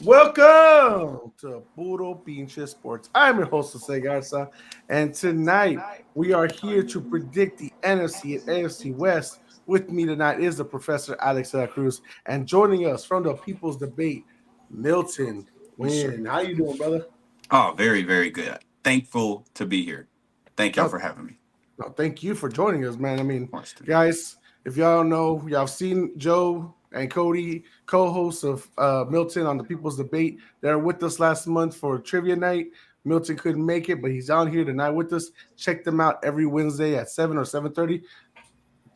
Welcome to Puro Pinche Sports. I'm your host, Jose Garza, and tonight we are here to predict the NFC and AFC West. With me tonight is the Professor Alex de la Cruz, and joining us from the People's Debate, Milton Yes, sir. Win. How you doing, brother? Oh, very, very good. Thankful to be here. Thank y'all No, for having me. no, thank you for joining us, man. I mean, Wants to. guys, if y'all don't know, y'all seen Joe and Cody, co-hosts of Milton on the People's Debate. They're with us last month for trivia night. Milton couldn't make it, but he's on here tonight with us. Check them out every Wednesday at 7 or 7:30.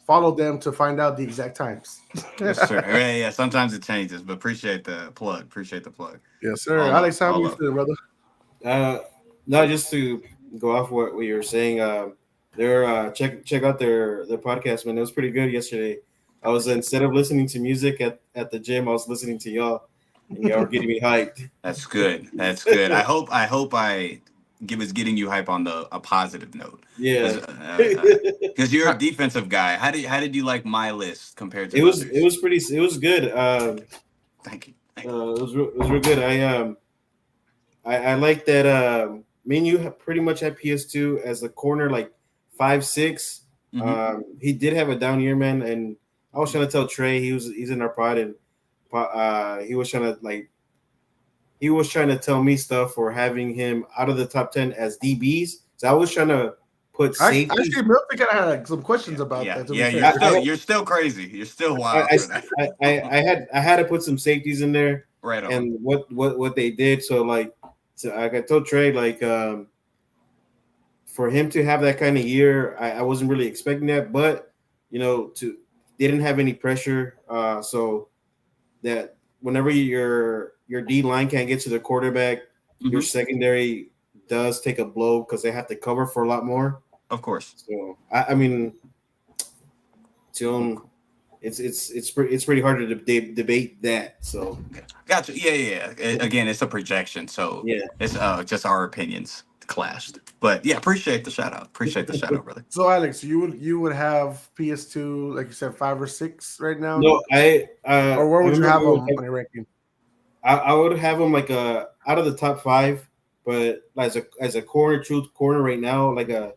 Follow them to find out the exact times. Yes, sir. Yeah. Sometimes it changes, but appreciate the plug. Appreciate the plug. Yes, sir. All up. Alex, how are All you up. feeling, brother? Uh, no, just to go off what you were saying, their check out their podcast, man. It was pretty good yesterday. I was instead of listening to music at the gym, I was listening to y'all, and y'all were getting me hyped. That's good. That's good. I hope I was getting you hype on a positive note. Yeah, Because you're a defensive guy. How did you like my list compared to it others? was pretty it was good. Thank you. Thank you. It was real good. I like that. Me and you have pretty much had PS2 as a corner, like 5'6". Mhm. He did have a down year, man, and I was trying to tell Trey he's in our pod, and he was trying to tell me stuff for having him out of the top 10 as DBs. So I was trying to put safeties. Actually, Milton kind of had like, some questions about Yeah, that. To be yeah. fair. You're still crazy. You're still wild for that. I had to put some safeties in there, Right on. and what they did. So I told Trey for him to have that kind of year, I wasn't really expecting that, but to they didn't have any pressure, so that whenever your D line can't get to the quarterback, your Mhm. secondary does take a blow because they have to cover for a lot more. Of course. So I mean, to it's pretty hard to debate that. So Gotcha. Yeah. Again, it's a projection, so yeah, it's just our opinions clashed. But yeah, appreciate the shout out. Appreciate the shout out, brother. So, Alex, you would have PS2, like you said, 5 or 6 right now, no, or where I would you remember have them on your ranking? I would have him like out of the top five, but as a corner, truth corner right now, like a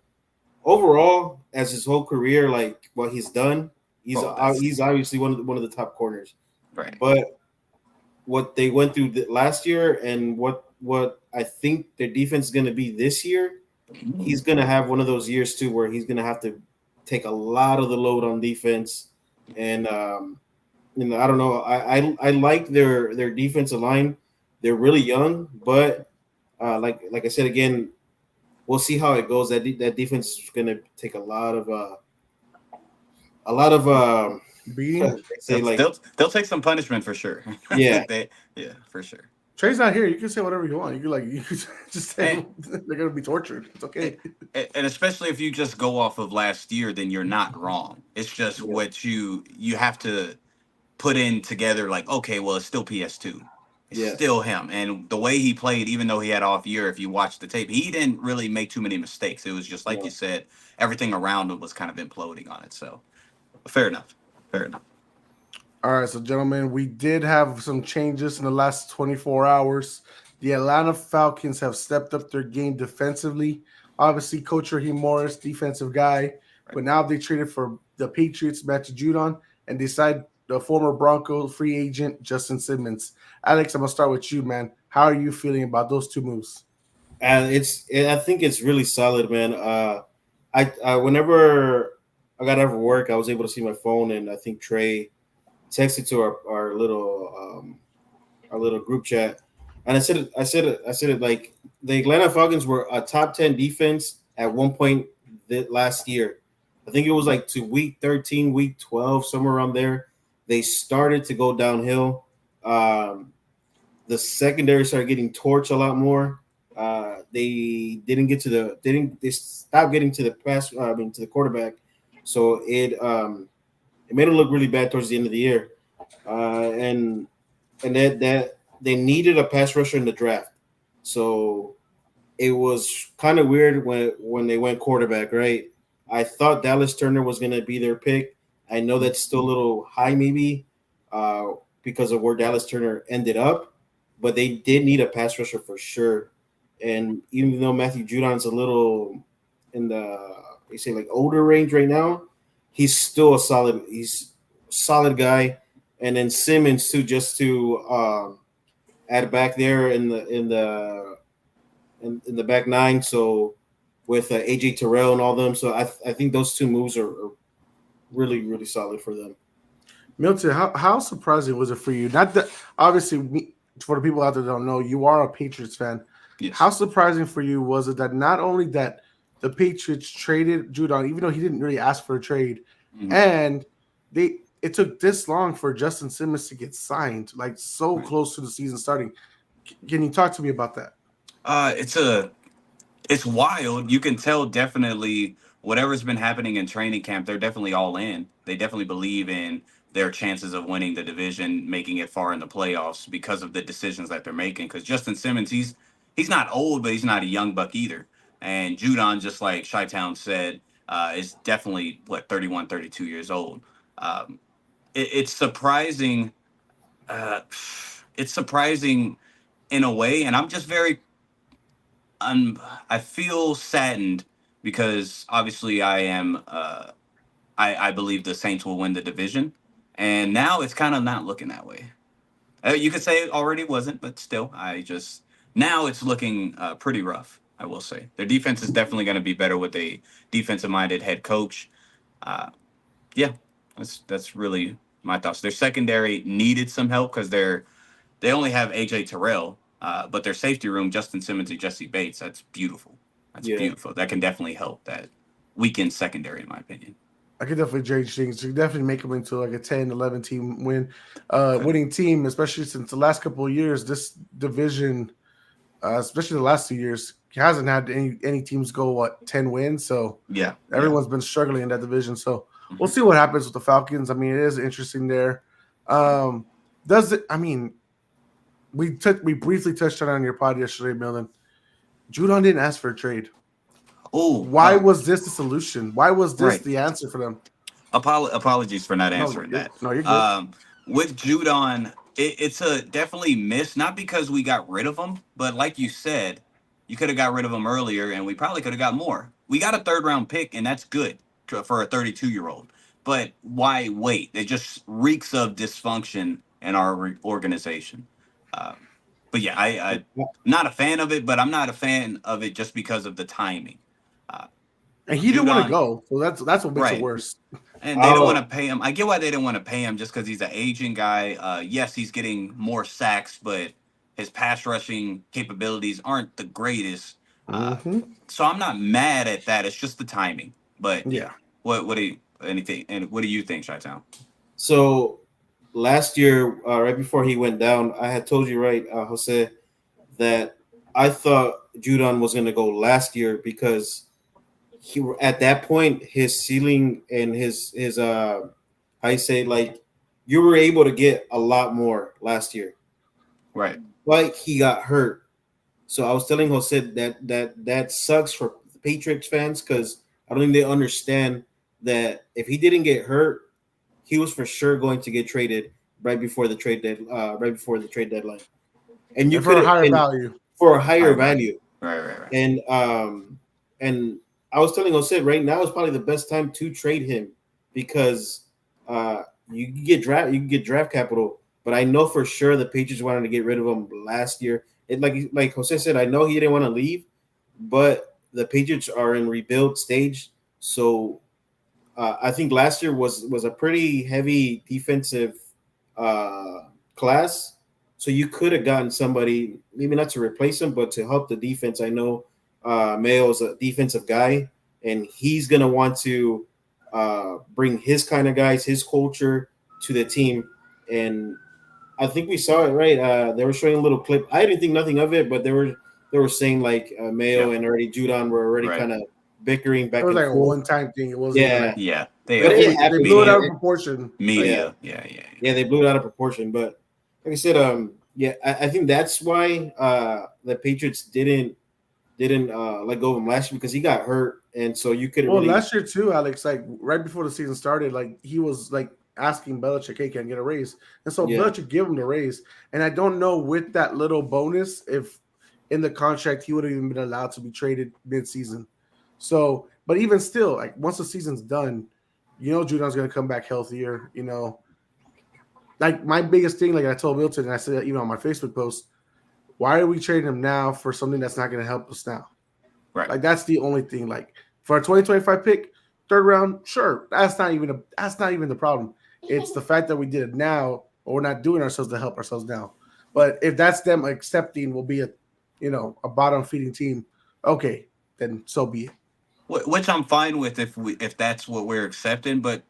overall as his whole career, like what he's done, Oh, that's he's obviously one of the top corners. right. But what they went through last year and what I think their defense is going to be this year, he's going to have one of those years too where he's going to have to take a lot of the load on defense, and I don't know. I like their defensive line. They're really young, but like I said again, we'll see how it goes. That defense is going to take a lot of Beating. say like They'll take some punishment for sure. yeah. Yeah, for sure. Trey's not here. You can say whatever you want. You could just say And, they're gonna be tortured. It's okay. and especially if you just go off of last year, then you're not wrong. It's just Yeah. what you have to put in together. Like, okay, well, it's still PS2. It's Yeah. still him, and the way he played, even though he had off year, if you watch the tape, he didn't really make too many mistakes. It was just like you No. said, everything around him was kind of imploding on it. So, fair enough. Fair enough. All right, so gentlemen, we did have some changes in the last 24 hours. The Atlanta Falcons have stepped up their game defensively. Obviously, Coach Raheem Morris, defensive guy, Right. but now they traded for the Patriots, Matt Judon, and they signed the former Bronco free agent Justin Simmons. Alex, I'm gonna start with you, man. How are you feeling about those two moves? And I think it's really solid, man. I whenever I got out of work, I was able to see my phone, and I think Trey texted to our little group chat, and I said it like the Atlanta Falcons were a top 10 defense at one point last year. I think it was like to week 13, week 12, somewhere around there. They started to go downhill. Um, the secondary started getting torched a lot more. They didn't get to they stopped getting to the pass. I mean to the quarterback, so it made them look really bad towards the end of the year. And that they needed a pass rusher in the draft, so it was kind of weird when they went quarterback. Right, I thought Dallas Turner was going to be their pick. I know that's still a little high, maybe, because of where Dallas Turner ended up. but they did need a pass rusher for sure. And even though Matthew Judon's a little in the they say like older range right now, he's still a solid guy. And then Simmons too, just to add back there in the back nine. So with AJ Terrell and all them, so I think those two moves are really, really solid for them. Milton, how surprising was it for you? Not that obviously for the people out there that don't know, you are a Patriots fan. Yes. How surprising for you was it that not only that the Patriots traded Judon, even though he didn't really ask for a trade, and it took this long for Justin Simmons to get signed, like so close to the season starting. Can you talk to me about that? It's wild. You can tell definitely whatever's been happening in training camp, they're definitely all in. They definitely believe in their chances of winning the division, making it far in the playoffs because of the decisions that they're making. Because Justin Simmons, he's not old, but he's not a young buck either. And Judon, just like Chi-Town said, is definitely 31, 32 years old. It's surprising. It's surprising in a way, and I'm just very I feel saddened because obviously I am I believe the Saints will win the division, and now it's kind of not looking that way. You could say it already wasn't, but still, now it's looking pretty rough. I will say their defense is definitely going to be better with a defensive-minded head coach. Yeah, that's really my thoughts. Their secondary needed some help because they only have AJ Terrell. But their safety room, Justin Simmons and Jesse Bates, that's beautiful. That's beautiful. That can definitely help that weekend secondary, in my opinion. I could definitely change things. You definitely make them into like a 10, 11 team winning team, especially since the last couple of years, this division, especially the last 2 years, hasn't had any teams go 10 wins. So everyone's been struggling in that division. So we'll see what happens with the Falcons. I mean, it is interesting there. We briefly touched on your pod yesterday, Milton. Judon didn't ask for a trade. Oh, why was this the solution? Why was this the answer for them? Apologies for not answering that. No, you're good. With Judon, it's a definitely miss, not because we got rid of him, but like you said, you could have got rid of him earlier, and we probably could have got more. We got a third-round pick, and that's good for a 32-year-old. But why wait? It just reeks of dysfunction in our organization. But yeah, I'm not a fan of it, but I'm not a fan of it just because of the timing. And he didn't want to go, so that's what makes it worse. And they don't want to pay him. I get why they didn't want to pay him just because he's an aging guy. Yes, he's getting more sacks, but his pass rushing capabilities aren't the greatest. So I'm not mad at that. It's just the timing. But what do you think, Chi-Town? So last year, right before he went down, I had told you, right, Jose, that I thought Judon was going to go last year because at that point, his ceiling and his you were able to get a lot more last year. Right. But he got hurt. So I was telling Jose that sucks for Patriots fans because I don't think they understand that if he didn't get hurt, he was for sure going to get traded right before the trade deadline, and you could for a higher value. Right. And I was telling Jose right now is probably the best time to trade him because you can get draft capital. But I know for sure the Patriots wanted to get rid of him last year. Like Jose said, I know he didn't want to leave, but the Patriots are in rebuild stage, so. I think last year was a pretty heavy defensive class, so you could have gotten somebody, maybe not to replace him, but to help the defense. I know Mayo is a defensive guy, and he's going to want to bring his kind of guys, his culture to the team. And I think we saw it, right? They were showing a little clip. I didn't think nothing of it, but they were saying like Mayo and already Judon were already kind of bickering back and forth. It was like a one-time thing. It wasn't. They blew it out of proportion. Media, they blew it out of proportion. But like I said, I think that's why the Patriots didn't let go of him last year because he got hurt, and so you could. Last year too, Alex. Like right before the season started, like he was like asking Belichick, hey, can I get a raise? And so Yeah. Belichick give him the raise. And I don't know with that little bonus if in the contract he would have even been allowed to be traded mid-season. So, but even still, like once the season's done, Judon's going to come back healthier. Like my biggest thing, like I told Milton, and I said that even on my Facebook post, why are we trading him now for something that's not going to help us now? Right. Like that's the only thing. Like for a 2025 pick, third round, sure, that's not even the problem. It's the fact that we did it now, or we're not doing ourselves to help ourselves now. But if that's them accepting, we'll be a bottom feeding team. Okay, then so be it. Which I'm fine with if that's what we're accepting, but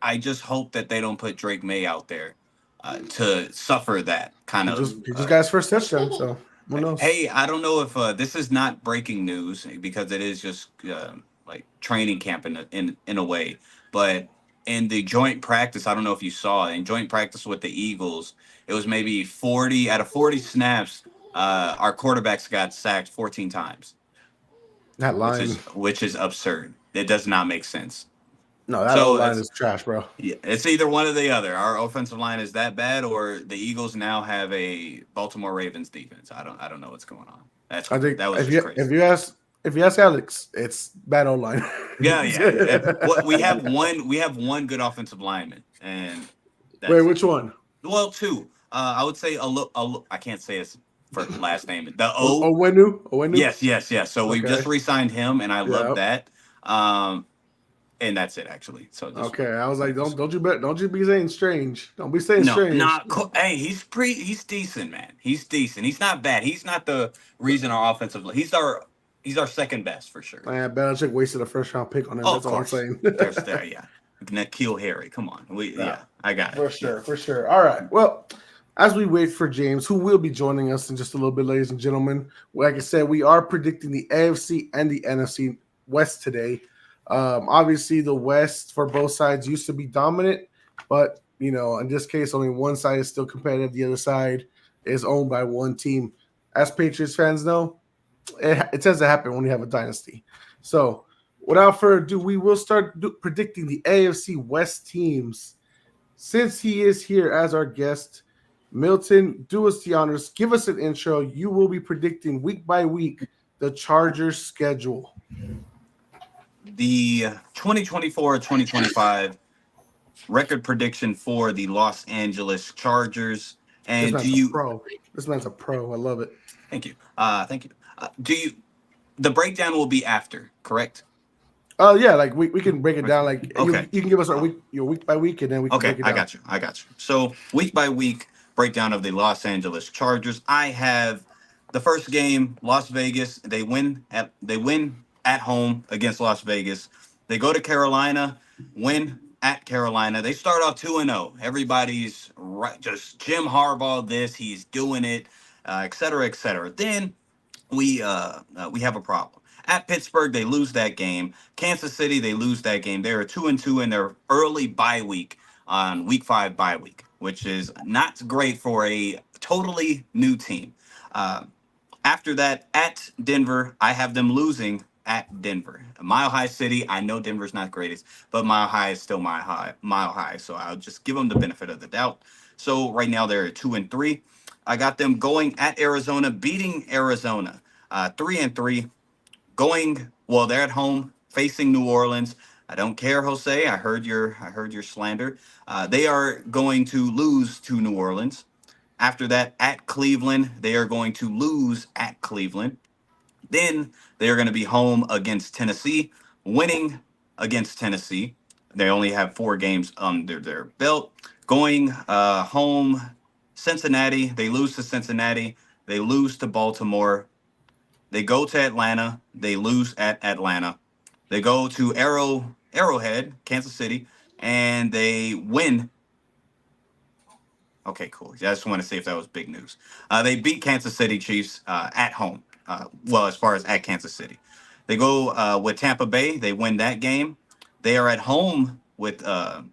I just hope that they don't put Drake May out there to suffer that kind He of. just got his first touchdown, so who knows? Hey, I don't know if this is not breaking news because it is just like training camp in a way, but in the joint practice, I don't know if you saw in joint practice with the Eagles, it was maybe 40 out of 40 snaps. Our quarterbacks got sacked 14 times. That line, which is absurd. It does not make sense. no, that So line is trash, bro. Yeah, it's either one or the other. Our offensive line is that bad, or the Eagles now have a Baltimore Ravens defense. I don't know what's going on. I think that was if just crazy. if you ask Alex, it's bad O line. Yeah. We have one good offensive lineman, and wait, which one? Well, two. I would say I can't say his first last name. The O. Owenu? Yes. So we just re-signed him, and I love that. And that's it, actually. So okay, I was like, don't you be saying strange. Don't be saying strange. Hey, he's decent, man. He's decent. He's not bad. He's not the reason our offensive. He's our second best for sure. Man, Belichick wasted a first round pick on him. That's all I'm saying. Yeah. Nikhil Harry, come on. I got it. For sure. All right. Well, as we wait for James, who will be joining us in just a little bit, ladies and gentlemen, like I said, we are predicting the AFC and the NFC West today. Obviously, the West for both sides used to be dominant, but in this case, only one side is still competitive. The other side is owned by one team. As Patriots fans know, it tends to happen when you have a dynasty. So, without further ado, we will start predicting the AFC West teams. Since he is here as our guest, Milton, do us the honors. Give us an intro. You will be predicting week by week the Chargers' schedule. The 2024-2025 record prediction for the Los Angeles Chargers. And This man's a pro. I love it. Thank you. The breakdown will be after, correct? Yeah, like we can break it down. Like okay. You can give us your week by week, and then we can break it down. I got you. So week by week breakdown of the Los Angeles Chargers. I have the first game, Las Vegas. They win at home against Las Vegas. They go to Carolina, win at Carolina. They start off 2-0. Everybody's right, just Jim Harbaugh. He's doing it, et cetera, et cetera. Then we have a problem. At Pittsburgh, they lose that game. Kansas City, they lose that game. They are 2-2 in their early bye week on week 5 bye week, which is not great for a totally new team. After that, at Denver, I have them losing at Denver. Mile High City, I know Denver's not greatest, but Mile High is still Mile High. So I'll just give them the benefit of the doubt. So right now they're at 2-3. I got them going at Arizona, beating Arizona, 3-3. They're at home facing New Orleans. I don't care, Jose. I heard your slander. They are going to lose to New Orleans. After that, at Cleveland, they are going to lose at Cleveland. Then they are going to be home against Tennessee, winning against Tennessee. They only have 4 games under their belt. Going home, Cincinnati. They lose to Cincinnati. They lose to Baltimore. They go to Atlanta. They lose at Atlanta. They go to Arrowhead, Kansas City, and they win. Okay, cool. I just want to see if that was big news. They beat Kansas City Chiefs at home. As far as at Kansas City. They go with Tampa Bay. They win that game. They are at home with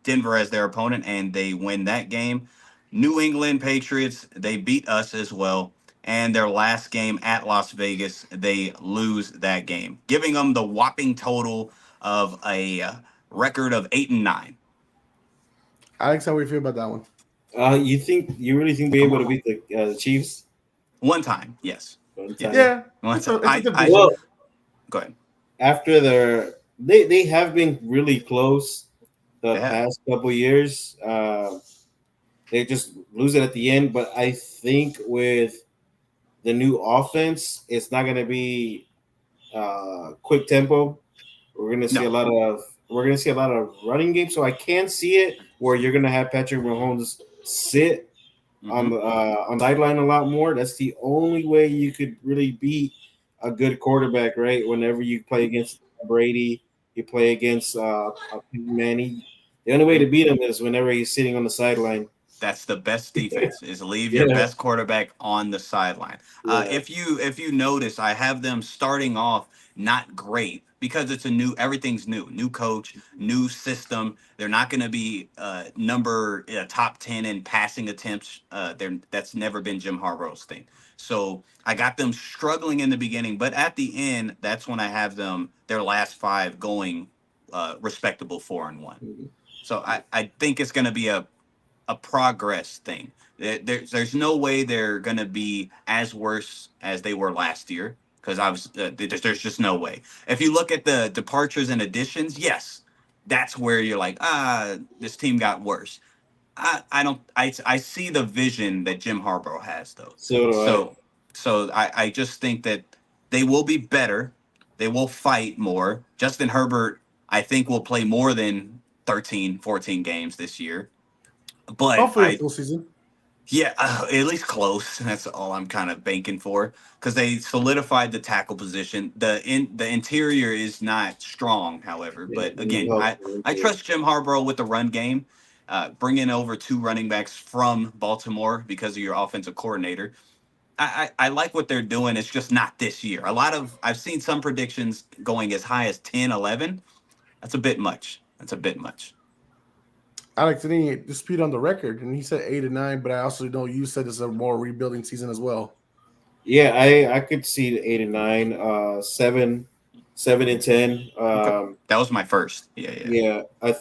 Denver as their opponent, and they win that game. New England Patriots, they beat us as well. And their last game at Las Vegas, they lose that game, giving them the whopping total of a record of 8-9. Alex, how do you feel about that one? You really think they're able to beat the Chiefs? One time, yes. One Yes. time. Yeah, One it's time. a division. Well, Go ahead. after they have been really close the Yeah. past couple years. They just lose it at the end, but I think with the new offense, it's not going to be quick tempo. We're going to see No. a lot of running games. So I can see it where you're going to have Patrick Mahomes sit on the sideline a lot more. That's the only way you could really beat a good quarterback, right? Whenever you play against Brady, you play against Manny. The only way to beat him is whenever he's sitting on the sideline. That's the best defense is leave Yeah. your best quarterback on the sideline. Yeah. If you notice, I have them starting off not great because it's everything's new coach, new system. They're not going to be top 10 in passing attempts. That's never been Jim Harbaugh's thing. So I got them struggling in the beginning, but at the end, that's when I have them their last 5 going respectable 4-1. So I think it's going to be a progress thing. There's no way they're going to be as worse as they were last year because there's just no way. If you look at the departures and additions, yes, that's where you're like, this team got worse. I see the vision that Jim Harbaugh has though. So I just think that they will be better. They will fight more. Justin Herbert, I think, will play more than 13, 14 games this year. But hopefully a full season. Yeah, at least close. That's all I'm kind of banking for because they solidified the tackle position. The interior is not strong, however. But again, I trust Jim Harbaugh with the run game. Bringing over 2 running backs from Baltimore because of your offensive coordinator. I like what they're doing. It's just not this year. I've seen some predictions going as high as 10, 11. That's a bit much. Alex didn't dispute on the record, and he said 8-9. But I also know you said it's a more rebuilding season as well. Yeah, I could see 8-9, 7-10. That was my first. Yeah. I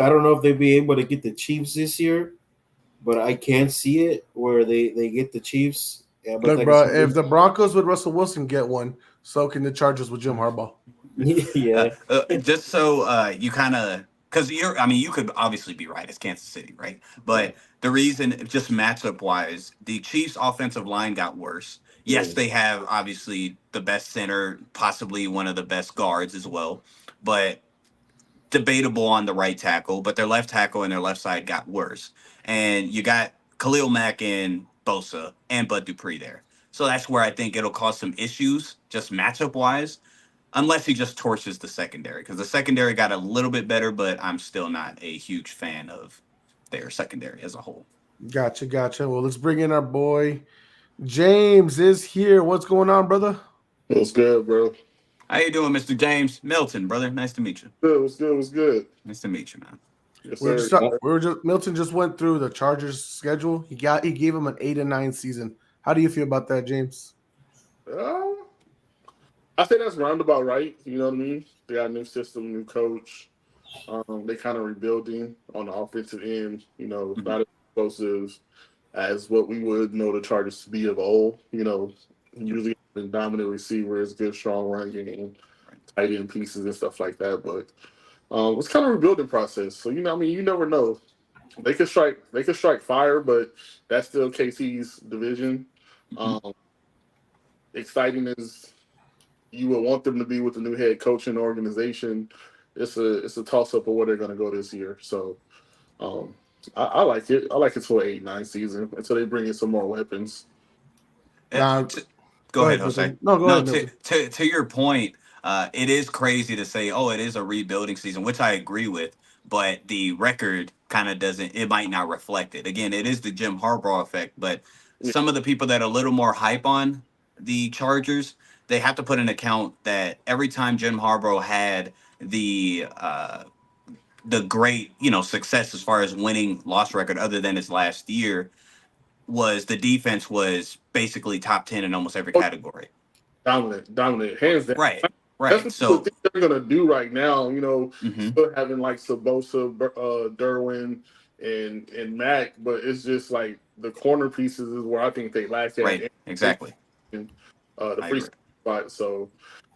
don't know if they'd be able to get the Chiefs this year, but I can see it where they get the Chiefs. Yeah, but look, bro, if the Broncos with Russell Wilson get one, so can the Chargers with Jim Harbaugh. Yeah. Just so you kind of, because you could obviously be right. It's Kansas City, right? But the reason, just matchup wise, the Chiefs' offensive line got worse. Yes, they have obviously the best center, possibly one of the best guards as well, but debatable on the right tackle. But their left tackle and their left side got worse, and you got Khalil Mack and Bosa and Bud Dupree there. So that's where I think it'll cause some issues, just matchup wise. Unless he just torches the secondary, because the secondary got a little bit better, but I'm still not a huge fan of their secondary as a whole. Gotcha. Well, let's bring in our boy James is here. What's going on, brother? What's good, bro? How you doing, Mr. James Milton, brother? Nice to meet you. What's good? Nice to meet you, man. Yes, sir. Milton just went through the Chargers schedule. He gave him an 8-9 season. How do you feel about that, James? I think that's roundabout right. You know what I mean? They got a new system, new coach. They kind of rebuilding on the offensive end. Not as explosive as what we would know the Chargers to be of old. Usually dominant receivers, good strong run game, tight end pieces and stuff like that. But it's kind of a rebuilding process. So you never know. They could strike fire, but that's still KC's division. Exciting as you would want them to be with the new head coach in the organization. It's a toss up of where they're going to go this year. So I like it. I like it for an 8-9 season until they bring in some more weapons. Go ahead, Jose. Go ahead. To your point, it is crazy to say, it is a rebuilding season, which I agree with, but the record kind of doesn't. It might not reflect it. Again, it is the Jim Harbaugh effect, but some of the people that are a little more hype on the Chargers, they have to put in account that every time Jim Harbaugh had the great, success as far as winning loss record other than his last year, was the defense was basically top 10 in almost every category. Dominant, hands down. Right. That's what they're gonna do right now. Still having like Sabosa, Derwin, and Mac, but it's just like the corner pieces is where I think they lack at. Right, exactly. The free spot. So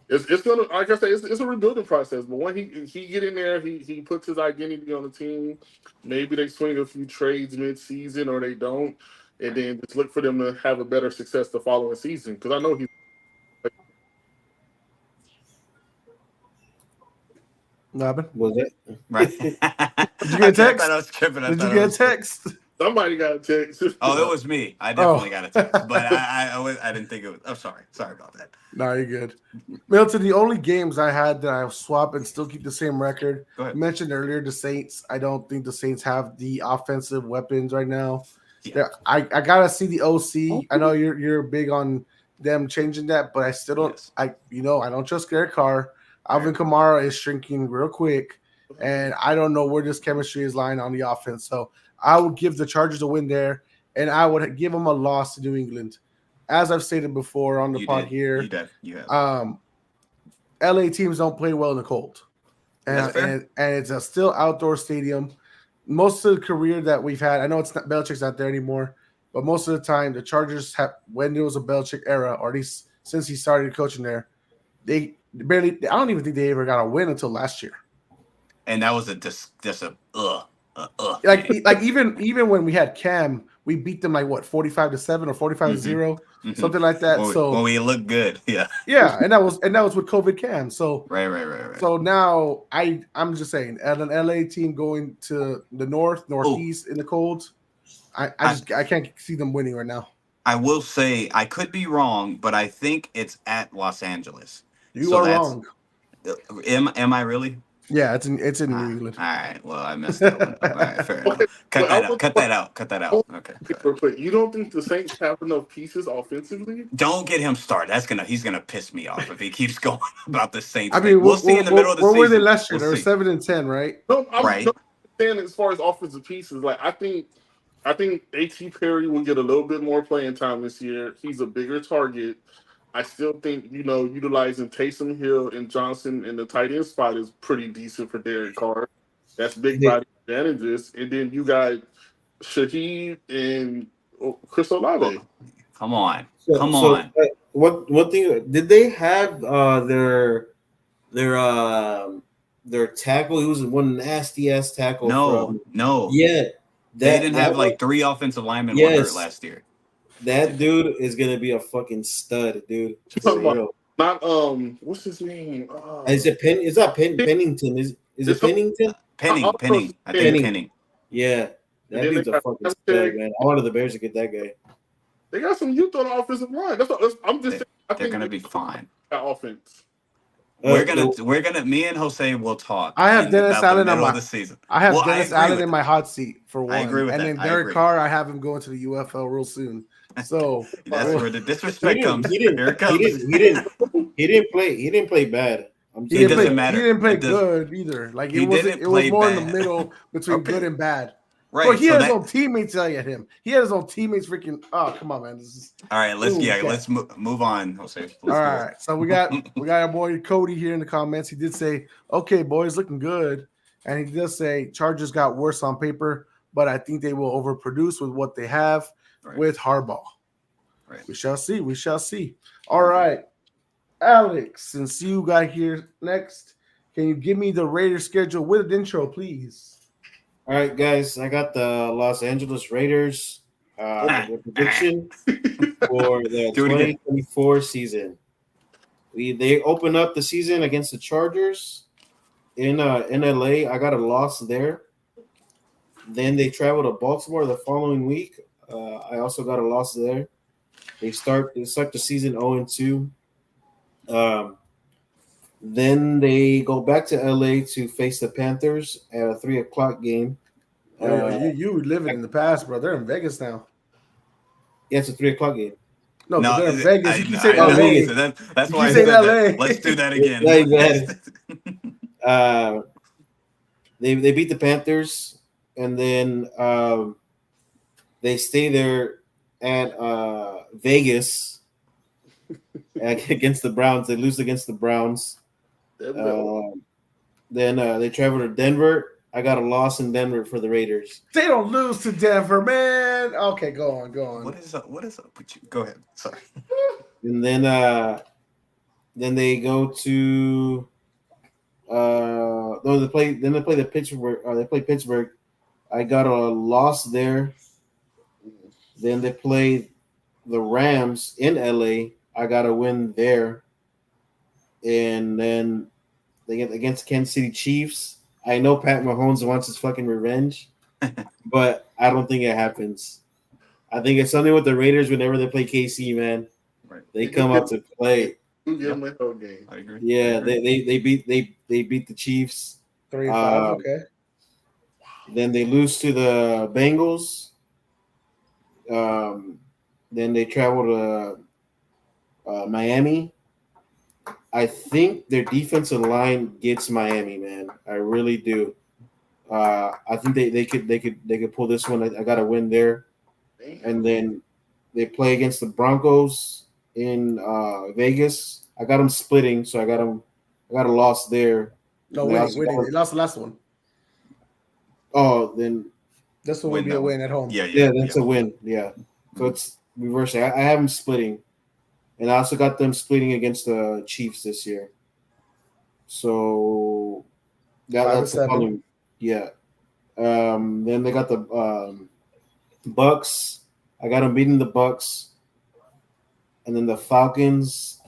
it's gonna, like I said, it's a rebuilding process. But when he get in there, he puts his identity on the team. Maybe they swing a few trades mid-season, or they don't, and then just look for them to have a better success the following season. Because I know he's. Robin, Was it? Right. did you get a text? I thought I was tripping. Did you get a text? Somebody got a text. Oh, it was me. I definitely got a text, but I didn't think it was. I'm sorry. Sorry about that. No, you're good. Milton, the only games I had that I swap and still keep the same record. Go ahead. Mentioned earlier the Saints. I don't think the Saints have the offensive weapons right now. Yeah. I gotta see the OC. I know you're big on them changing that, but I still don't. Yes. I don't trust Derek Carr. Alvin Kamara is shrinking real quick, and I don't know where this chemistry is lying on the offense. So I would give the Chargers a win there, and I would give them a loss to New England. As I've stated before on the pod here, you have. LA teams don't play well in the cold, That's fair. and it's a still outdoor stadium. Most of the career that we've had, I know it's not Belichick's not there anymore, but most of the time the Chargers have, when there was a Belichick era, or at least since he started coaching there, they barely. I don't even think they ever got a win until last year. And that was just a Like even when we had Cam, we beat them like what 45-7 or 45-0, something like that. When we look good, yeah, and that was with COVID Cam. So right. So now I'm just saying, at an LA team going to the northeast in the cold, I can't see them winning right now. I will say I could be wrong, but I think it's at Los Angeles. You are wrong. Am I really? Yeah, it's in New England. All right. Well, I messed up. All right, fair enough. Cut that out. Okay. Real quick, you don't think the Saints have enough pieces offensively? Don't get him started. He's gonna piss me off if he keeps going about the Saints. I mean, we'll see in the middle of the season. Where were they last year? We'll They were 7-10, right? No, I'm Right. saying as far as offensive pieces, like I think A.T. Perry will get a little bit more playing time this year. He's a bigger target. I still think, utilizing Taysom Hill and Johnson in the tight end spot is pretty decent for Derek Carr. That's big body advantages. And then you got Shaheed and Chris Olave. Come on. One thing, did they have their tackle? He was one nasty ass tackle. No. Yeah. They didn't have like 3 offensive linemen were hurt last year. That dude is gonna be a fucking stud, dude. Not what's his name? Is it Penn? It's not Pennington. Is it Pennington? Penning. I think Penning. Yeah, that dude's a fucking stud, man. I wanted the Bears to get that guy. They got some youth on the offensive line. I'm just saying. They're gonna be fine. That offense. We're gonna. Me and Jose will talk. I have Dennis Allen on the season. I have Dennis Allen in my hot seat for one. I agree with and that. then Derek Carr, I have him going to the UFL real soon. So that's where the disrespect comes. He didn't play bad. He didn't play good either. Like it was more in the middle between good and bad. Right. But he had his own teammates yelling at him. He had his own teammates freaking. Oh, come on, man. All right, let's move on, Jose. All right. So we got our boy Cody here in the comments. He did say, "Okay, boys, looking good," and he does say Chargers got worse on paper, but I think they will overproduce with what they have with Harbaugh. Right. We shall see. We shall see. All right, Alex, since you got here next, can you give me the Raiders schedule with an intro, please? All right, guys, I got the Los Angeles Raiders prediction for the 2024 season. They open up the season against the Chargers in LA. I got a loss there. Then they travel to Baltimore the following week. I also got a loss there. They start the season 0-2. Then they go back to LA to face the Panthers at a 3:00 game. You living in the past, bro. They're in Vegas now. Yeah, it's a 3:00 game. No, but they're in Vegas. You keep saying LA. That's why I said said LA. That. Let's do that again. They beat the Panthers, and then they stay there at Vegas against the Browns. They lose against the Browns. Then they travel to Denver I got a loss in Denver for the Raiders. They don't lose to Denver, man. Okay, go on. What is up with you? Go ahead. Sorry. And then they go to they play the Pittsburgh. They play Pittsburgh. I got a loss there. Then they play the Rams in LA. I got a win there. And then they get against Kansas City Chiefs. I know Pat Mahomes wants his fucking revenge, but I don't think it happens. I think it's something with the Raiders whenever they play KC, man. Right. They come up to play. You give them a whole game. I agree. Yeah, they beat the Chiefs. 3-5. Okay. Then they lose to the Bengals. Then they travel to Miami. I think their defensive line gets Miami, man. I really do. I think they could pull this one. I got a win there, and then they play against the Broncos in Vegas. I got them splitting, so I got a loss there. No, winning. They lost the last one. Oh, then This one would be a win at home. Yeah, that's a win. Yeah, so it's reverse. I have them splitting, and I also got them splitting against the Chiefs this year. So that's the problem. Yeah. Then they got the Bucks. I got them beating the Bucks, and then the Falcons.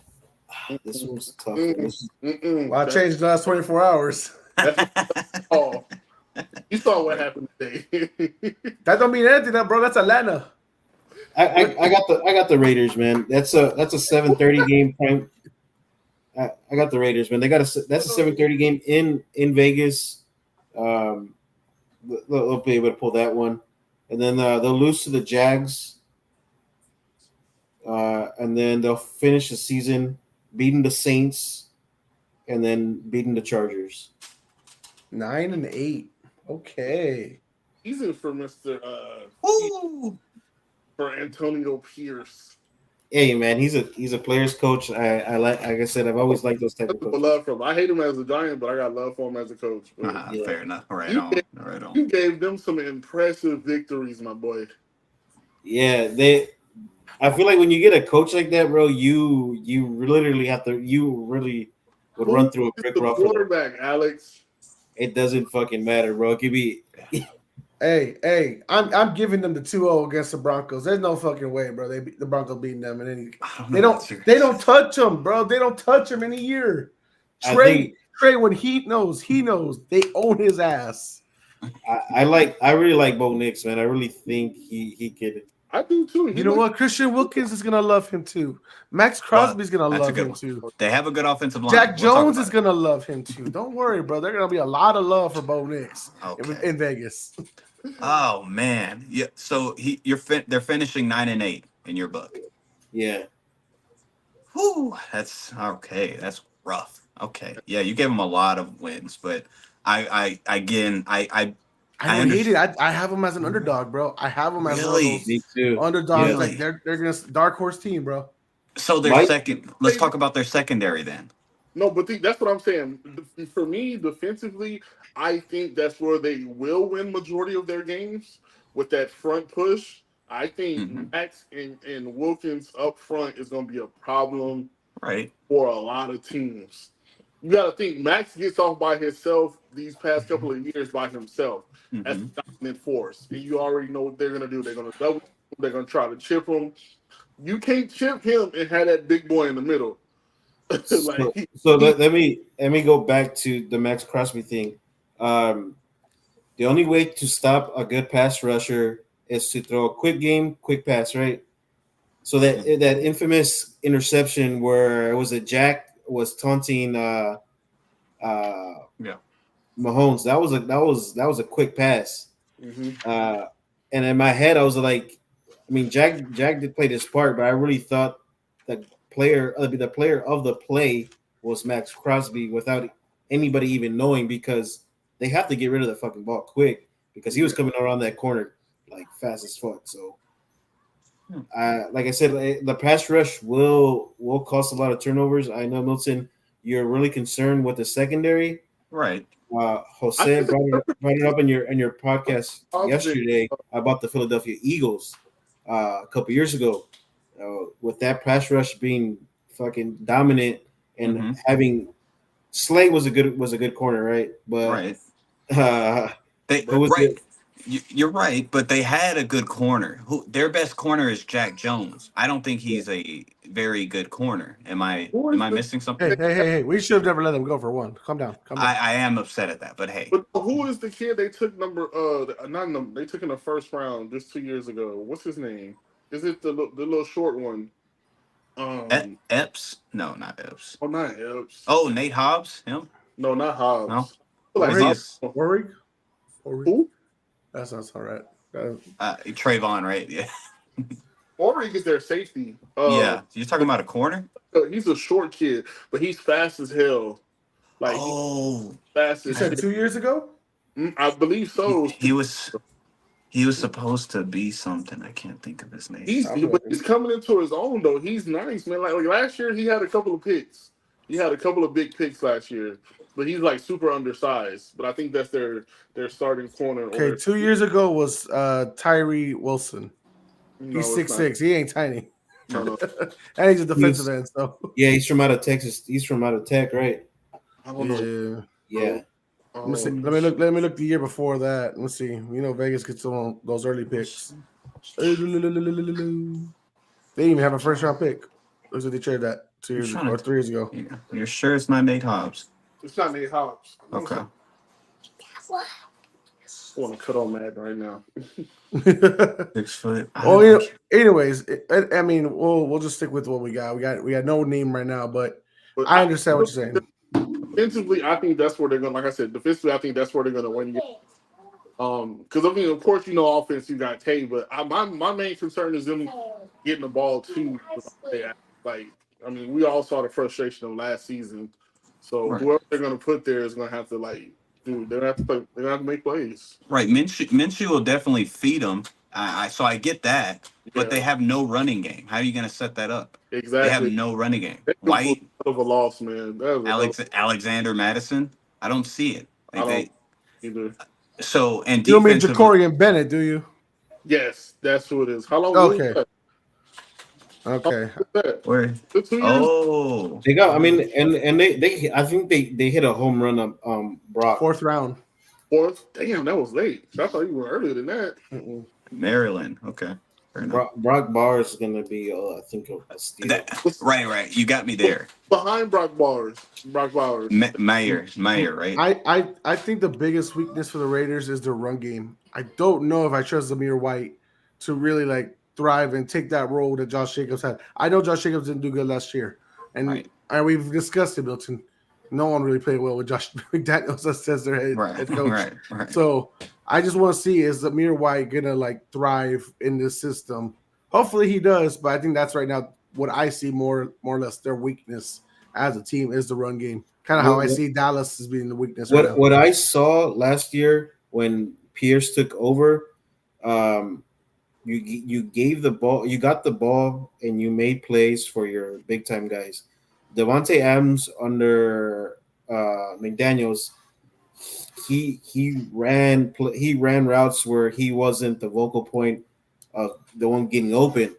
This was tough. Well, I changed the last 24 hours. Oh, you saw what happened today. That don't mean anything, bro. That's Atlanta. I got the Raiders, man. That's a 7:30 game time. I got the Raiders, man. That's a 7:30 game in Vegas. They'll be able to pull that one, and then they'll lose to the Jags, and then they'll finish the season beating the Saints, and then beating the Chargers. 9-8. Okay. Season for Mr. For Antonio Pierce. Hey man, he's a player's coach. I like I said, I've always liked those type of coaches. Love for him. I hate him as a Giant, but I got love for him as a coach. Fair enough. Right on. You gave them some impressive victories, my boy. Yeah, I feel like when you get a coach like that, bro, you literally have to. You really would run through a brick wall. Quarterback, Alex. It doesn't fucking matter, bro. It could be. Hey, I'm giving them the 2-0 against the Broncos. There's no fucking way, bro. The Broncos beating them, and they don't touch them, bro. They don't touch him in a year. Trey, when he knows they own his ass. I really like Bo Nix, man. I really think he could. I do too. You know what? Christian Wilkins is gonna love him too. Max Crosby's gonna love him too. They have a good offensive line. Jack Jones is gonna love him too. Don't worry, bro. There's gonna be a lot of love for Bo Nix in Vegas. Oh man, yeah. So they're finishing 9-8 in your book. Yeah. Whew, that's okay. That's rough. Okay, yeah, you gave them a lot of wins, but I don't hate it. I have them as an underdog, bro. I have them as Me too. underdogs. Really? Like they're gonna dark horse team, bro. So their second. Let's talk about their secondary then. No, but that's what I'm saying. For me, defensively, I think that's where they will win majority of their games with that front push. I think Max and Wilkins up front is going to be a problem for a lot of teams. You got to think Max gets off by himself these past couple of years by himself as a dominant force. And you already know what they're going to do. They're going to double. They're going to try to chip him. You can't chip him and have that big boy in the middle. So let me go back to the Max Crosby thing. The only way to stop a good pass rusher is to throw a quick pass, right? So that infamous interception where it was Jack was taunting Mahomes. That was a quick pass. And in my head, I was like, I mean, Jack did play this part, but I really thought the player of the play was Max Crosby without anybody even knowing, because they have to get rid of the fucking ball quick because he was coming around that corner like fast as fuck. So, like I said, the pass rush will cause a lot of turnovers. I know, Milton, you're really concerned with the secondary. Right. Jose brought it up in your podcast yesterday about the Philadelphia Eagles a couple years ago, with that pass rush being fucking dominant and having Slade was a good corner, right? But You're right, but they had a good corner. Their best corner is Jack Jones. I don't think he's a very good corner. Am I missing something? Hey! We should have never let him go for one. Calm down. I am upset at that, but hey. But who is the kid they took they took in the first round just 2 years ago? What's his name? Is it the little short one? Epps? No, not Epps. Oh, not Epps. Oh, Nate Hobbs? Him? No, not Hobbs. No. Warwick? Who? That sounds all right. Trayvon, right? Yeah. Warwick is their safety. Yeah. You're talking about a corner? He's a short kid, but he's fast as hell. Like, fast as hell. You said 2 years ago? I believe so. He was supposed to be something. I can't think of his name. He's coming into his own though. He's nice, man. Like last year, he had a couple of picks. He had a couple of big picks last year, but he's like super undersized. But I think that's their starting corner. Okay, 2 years ago was Tyree Wilson. He's 6'6". He ain't tiny. No. And he's a defensive end. So he's from out of Texas. He's from out of Tech, right? I don't know. Yeah. Let me look the year before that. Let's see. Vegas gets those early picks. They didn't even have a first round pick. Looks like they traded that 2 years ago or 3 years ago. Yeah. You're sure it's not Nate Hobbs? It's not Nate Hobbs. Okay. I want to cut on Madden right now. 6 foot. Anyways, I mean, we'll just stick with what we got. We got no name right now, but I understand what you're saying. Defensively, I think that's where they're going. Like I said, defensively, I think that's where they're going to win. Because I mean, of course, offense, you got Tay, but my main concern is them getting the ball too. Like, I mean, we all saw the frustration of last season. So whoever they're going to put there is going to have to they're going to have to play. They're going to have to make plays. Right, Minshew will definitely feed them. So I get that, but they have no running game. How are you going to set that up? Exactly. They have no running game. White of a loss, man. Alexander Madison. I don't see it. I don't either. So and you don't mean Ja'Cory Bennett, do you? Yes, that's who it is. How long? Okay. Okay. Where? 2 years? They got. I mean, and they. I think they hit a home run on Brock. Fourth round. Damn, that was late. I thought you were earlier than that. Maryland. Okay. Brock Barr is going to be, I think, a steal. Right. You got me there. Behind Brock Bowers. Mayer, right? I think the biggest weakness for the Raiders is their run game. I don't know if I trust Zamir White to really thrive and take that role that Josh Jacobs had. I know Josh Jacobs didn't do good last year, and we've discussed it, Milton. No one really played well with Josh McDaniels as their head coach. Right. So I just want to see, is Zamir White gonna thrive in this system? Hopefully he does, but I think that's right now what I see more or less their weakness as a team is the run game. Kind of how I see Dallas as being the weakness. What I saw last year when Pierce took over, you gave the ball, you got the ball, and you made plays for your big time guys. Devontae Adams under McDaniels, he ran routes where he wasn't the vocal point of the one getting open,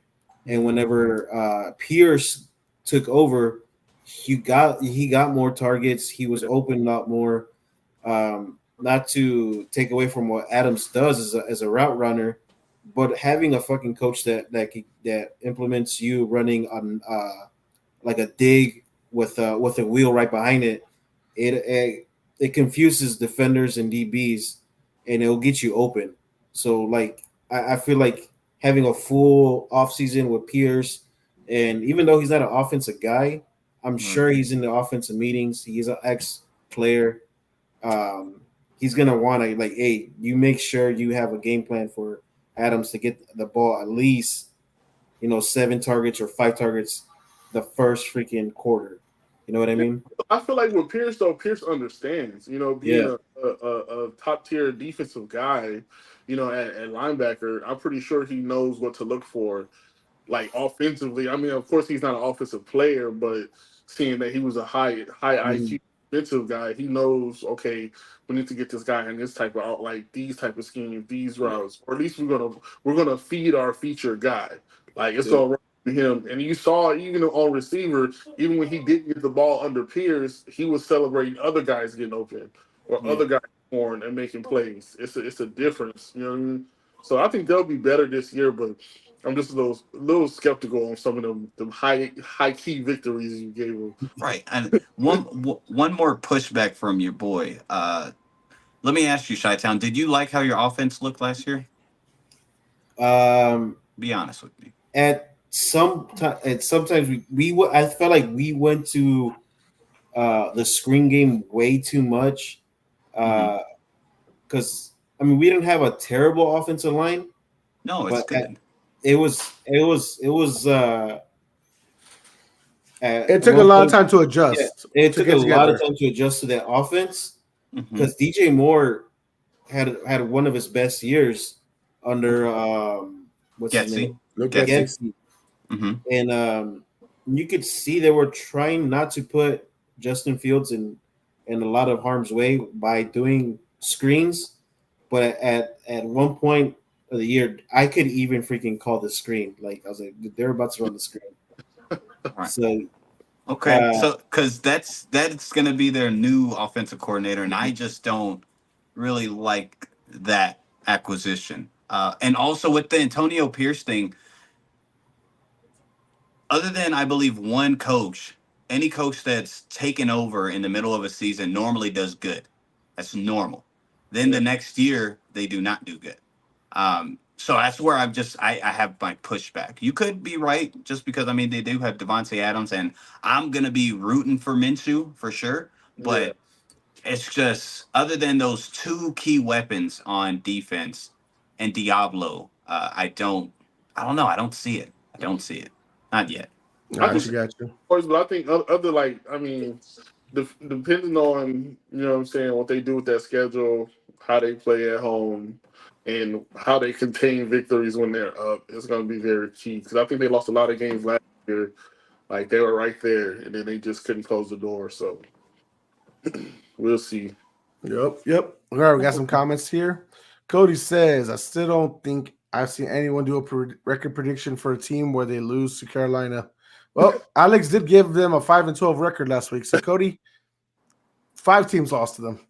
and whenever Pierce took over, he got more targets. He was open a lot more. Not to take away from what Adams does as a route runner, but having a fucking coach that implements you running on like a dig with a wheel right behind it, it confuses defenders and DBs, and it'll get you open. So I feel like having a full offseason with Pierce, and even though he's not an offensive guy, I'm sure he's in the offensive meetings. He's an ex-player. He's gonna want to hey, you make sure you have a game plan for Adams to get the ball at least 7 targets or 5 targets the first freaking quarter. You know what I mean? I feel like with Pierce, though, Pierce understands, being a top-tier defensive guy, at linebacker, I'm pretty sure he knows what to look for, offensively. I mean, of course, he's not an offensive player, but seeing that he was a high IQ defensive guy. He knows, okay, we need to get this guy in this type of out, like these type of schemes, these routes, or at least we're gonna feed our feature guy. Like it's all right with him. And you saw even on receiver, even when he didn't get the ball under Pierce, he was celebrating other guys getting open or other guys scoring and making plays. It's a difference, you know what I mean? So I think they'll be better this year, but I'm just a little skeptical on some of them high key victories you gave them. Right. And one more pushback from your boy. Let me ask you, Chi-Town, did you like how your offense looked last year? Be honest with me. Sometimes I felt like we went to the screen game way too much. Because I mean, we didn't have a terrible offensive line. No, it's good. It took a lot of time to adjust. Yeah, it took a lot of time to adjust to that offense because DJ Moore had one of his best years under what's his name? Getsy. And you could see they were trying not to put Justin Fields in a lot of harm's way by doing screens, but at one point of the year, I could even freaking call the screen. Like I was like, they're about to run the screen. Right. So okay, so because that's going to be their new offensive coordinator, and I just don't really like that acquisition. And also with the Antonio Pierce thing, other than I believe one coach, any coach that's taken over in the middle of a season normally does good. That's normal. Then the next year they do not do good. So that's where I have my pushback. You could be right just because, I mean, they do have Devontae Adams, and I'm going to be rooting for Minshew for sure. But it's just, other than those two key weapons on defense and Diablo, I don't know. I don't see it. Not yet. Got you. But I think other like, I mean, depending on, you know what I'm saying, what they do with that schedule, how they play at home, and how they contain victories when they're up, it's going to be very key. Because I think they lost a lot of games last year. Like, they were right there, and then they just couldn't close the door. So, we'll see. Yep. All right, we got some comments here. Cody says, I still don't think I've seen anyone do a record prediction for a team where they lose to Carolina. Well, Alex did give them a 5-12 record last week. So, Cody, 5 teams lost to them.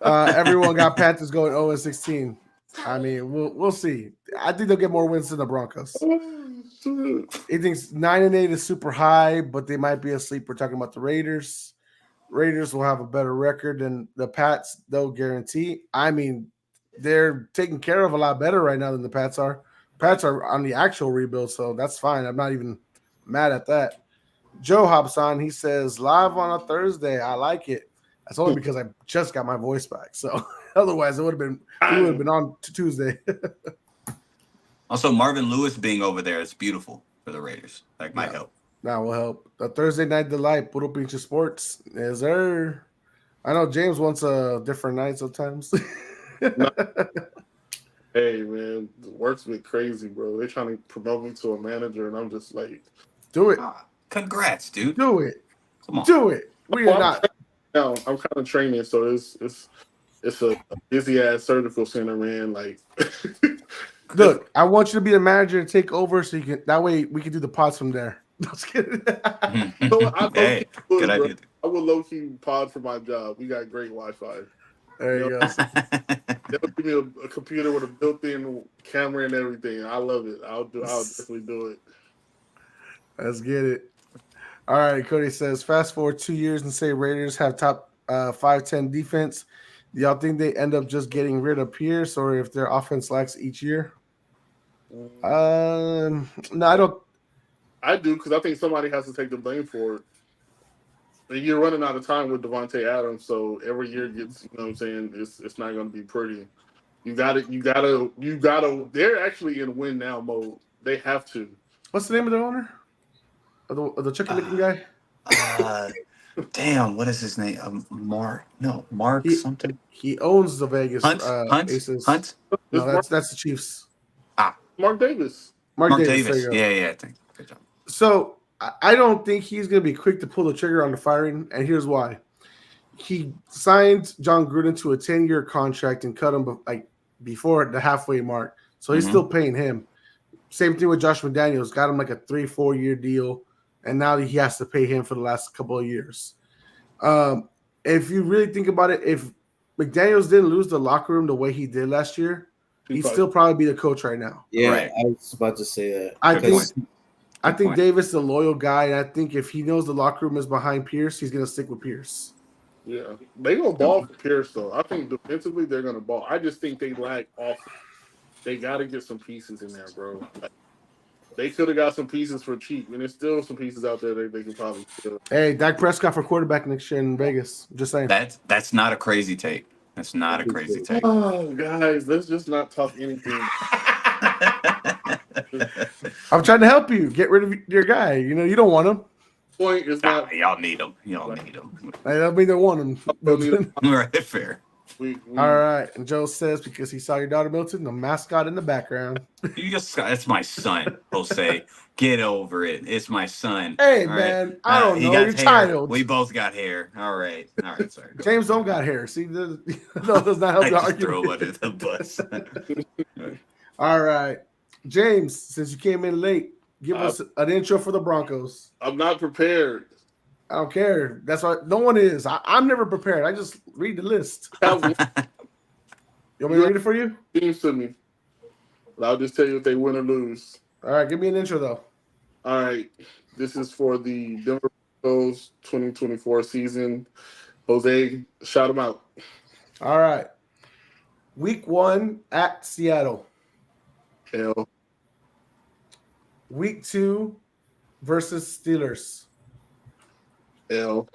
Everyone got Panthers going 0-16. I mean, we'll see. I think they'll get more wins than the Broncos. He thinks 9-8 is super high, but they might be asleep. We're talking about the Raiders. Raiders will have a better record than the Pats, they'll guarantee. I mean, they're taken care of a lot better right now than the Pats are. Pats are on the actual rebuild, so that's fine. I'm not even mad at that. Joe hops on. He says, live on a Thursday. I like it. That's only because I just got my voice back. So otherwise, we would have been on to Tuesday. Also, Marvin Lewis being over there is beautiful for the Raiders. That might help. That will help. The Thursday night delight, Puro Pinche Sports. Is there? I know James wants a different night sometimes. Hey, man, the work's been crazy, bro. They're trying to promote me to a manager, and I'm just like, do it. Congrats, dude. Do it. Come on. Do it. We are not. No, I'm kind of training, so it's a busy ass surgical center, man. Like, look, I want you to be the manager and take over, so you can. That way, we can do the pods from there. Let's get it. Hey, good idea. I would low key pod for my job. We got great Wi-Fi. There you go. They'll give me a computer with a built-in camera and everything. I love it. I'll definitely do it. Let's get it. All right, Cody says, fast forward 2 years and say Raiders have top 5-10 defense. Do y'all think they end up just getting rid of Pierce, or if their offense lacks each year? No, I don't. I do, because I think somebody has to take the blame for it. And you're running out of time with Devontae Adams, so every year gets, you know what I'm saying, it's not going to be pretty. You gotta. They're actually in win now mode. They have to. What's the name of the owner? Of the chicken-looking guy? Damn, what is his name? Mark something. He owns the Vegas Hunt? Aces. Hunt? No, that's the Chiefs. Mark Davis. Mark Davis. Yeah, I think. Good job. So I don't think he's going to be quick to pull the trigger on the firing, and here's why. He signed John Gruden to a 10-year contract and cut him like before the halfway mark, so he's still paying him. Same thing with Josh McDaniels, got him like a 3-4 year deal, and now he has to pay him for the last couple of years. If you really think about it, if McDaniels didn't lose the locker room the way he did last year, he'd still probably be the coach right now. Yeah, Right. I was about to say that. I think Davis is a loyal guy, and I think if he knows the locker room is behind Pierce, he's going to stick with Pierce. Yeah, they gonna ball for Pierce though. I think defensively they're gonna ball. I just think they lack offense. They got to get some pieces in there, bro. Like, they could have got some pieces for cheap, and there's still some pieces out there that they could probably steal. Hey, Dak Prescott for quarterback next year in Vegas. Just saying. That's not a crazy take. That's not a crazy take. Oh, guys, let's just not talk anything. I'm trying to help you. Get rid of your guy. You know, you don't want him. Point is Nah, not. y'all need him. Y'all need him. I don't mean they want him. Right, fair. All right. And Joe says because he saw your daughter Milton, the mascot in the background. That's my son, Jose. Get over it. It's my son. Hey, All man. right? I don't He know. got Your hair. child. We both got hair. All right, sorry. James don't got hair. See, no, does not help I the just argument. throw him under the bus. All right. James, since you came in late, give us an intro for the Broncos. I'm not prepared. I don't care. That's why no one is. I'm never prepared. I just read the list. You want me to read it for you? Seems to me. But I'll just tell you if they win or lose. All right. Give me an intro, though. All right. This is for the Denver Broncos 2024 season. Jose, shout them out. All right. Week 1 at Seattle. L. Week 2 versus Steelers. L.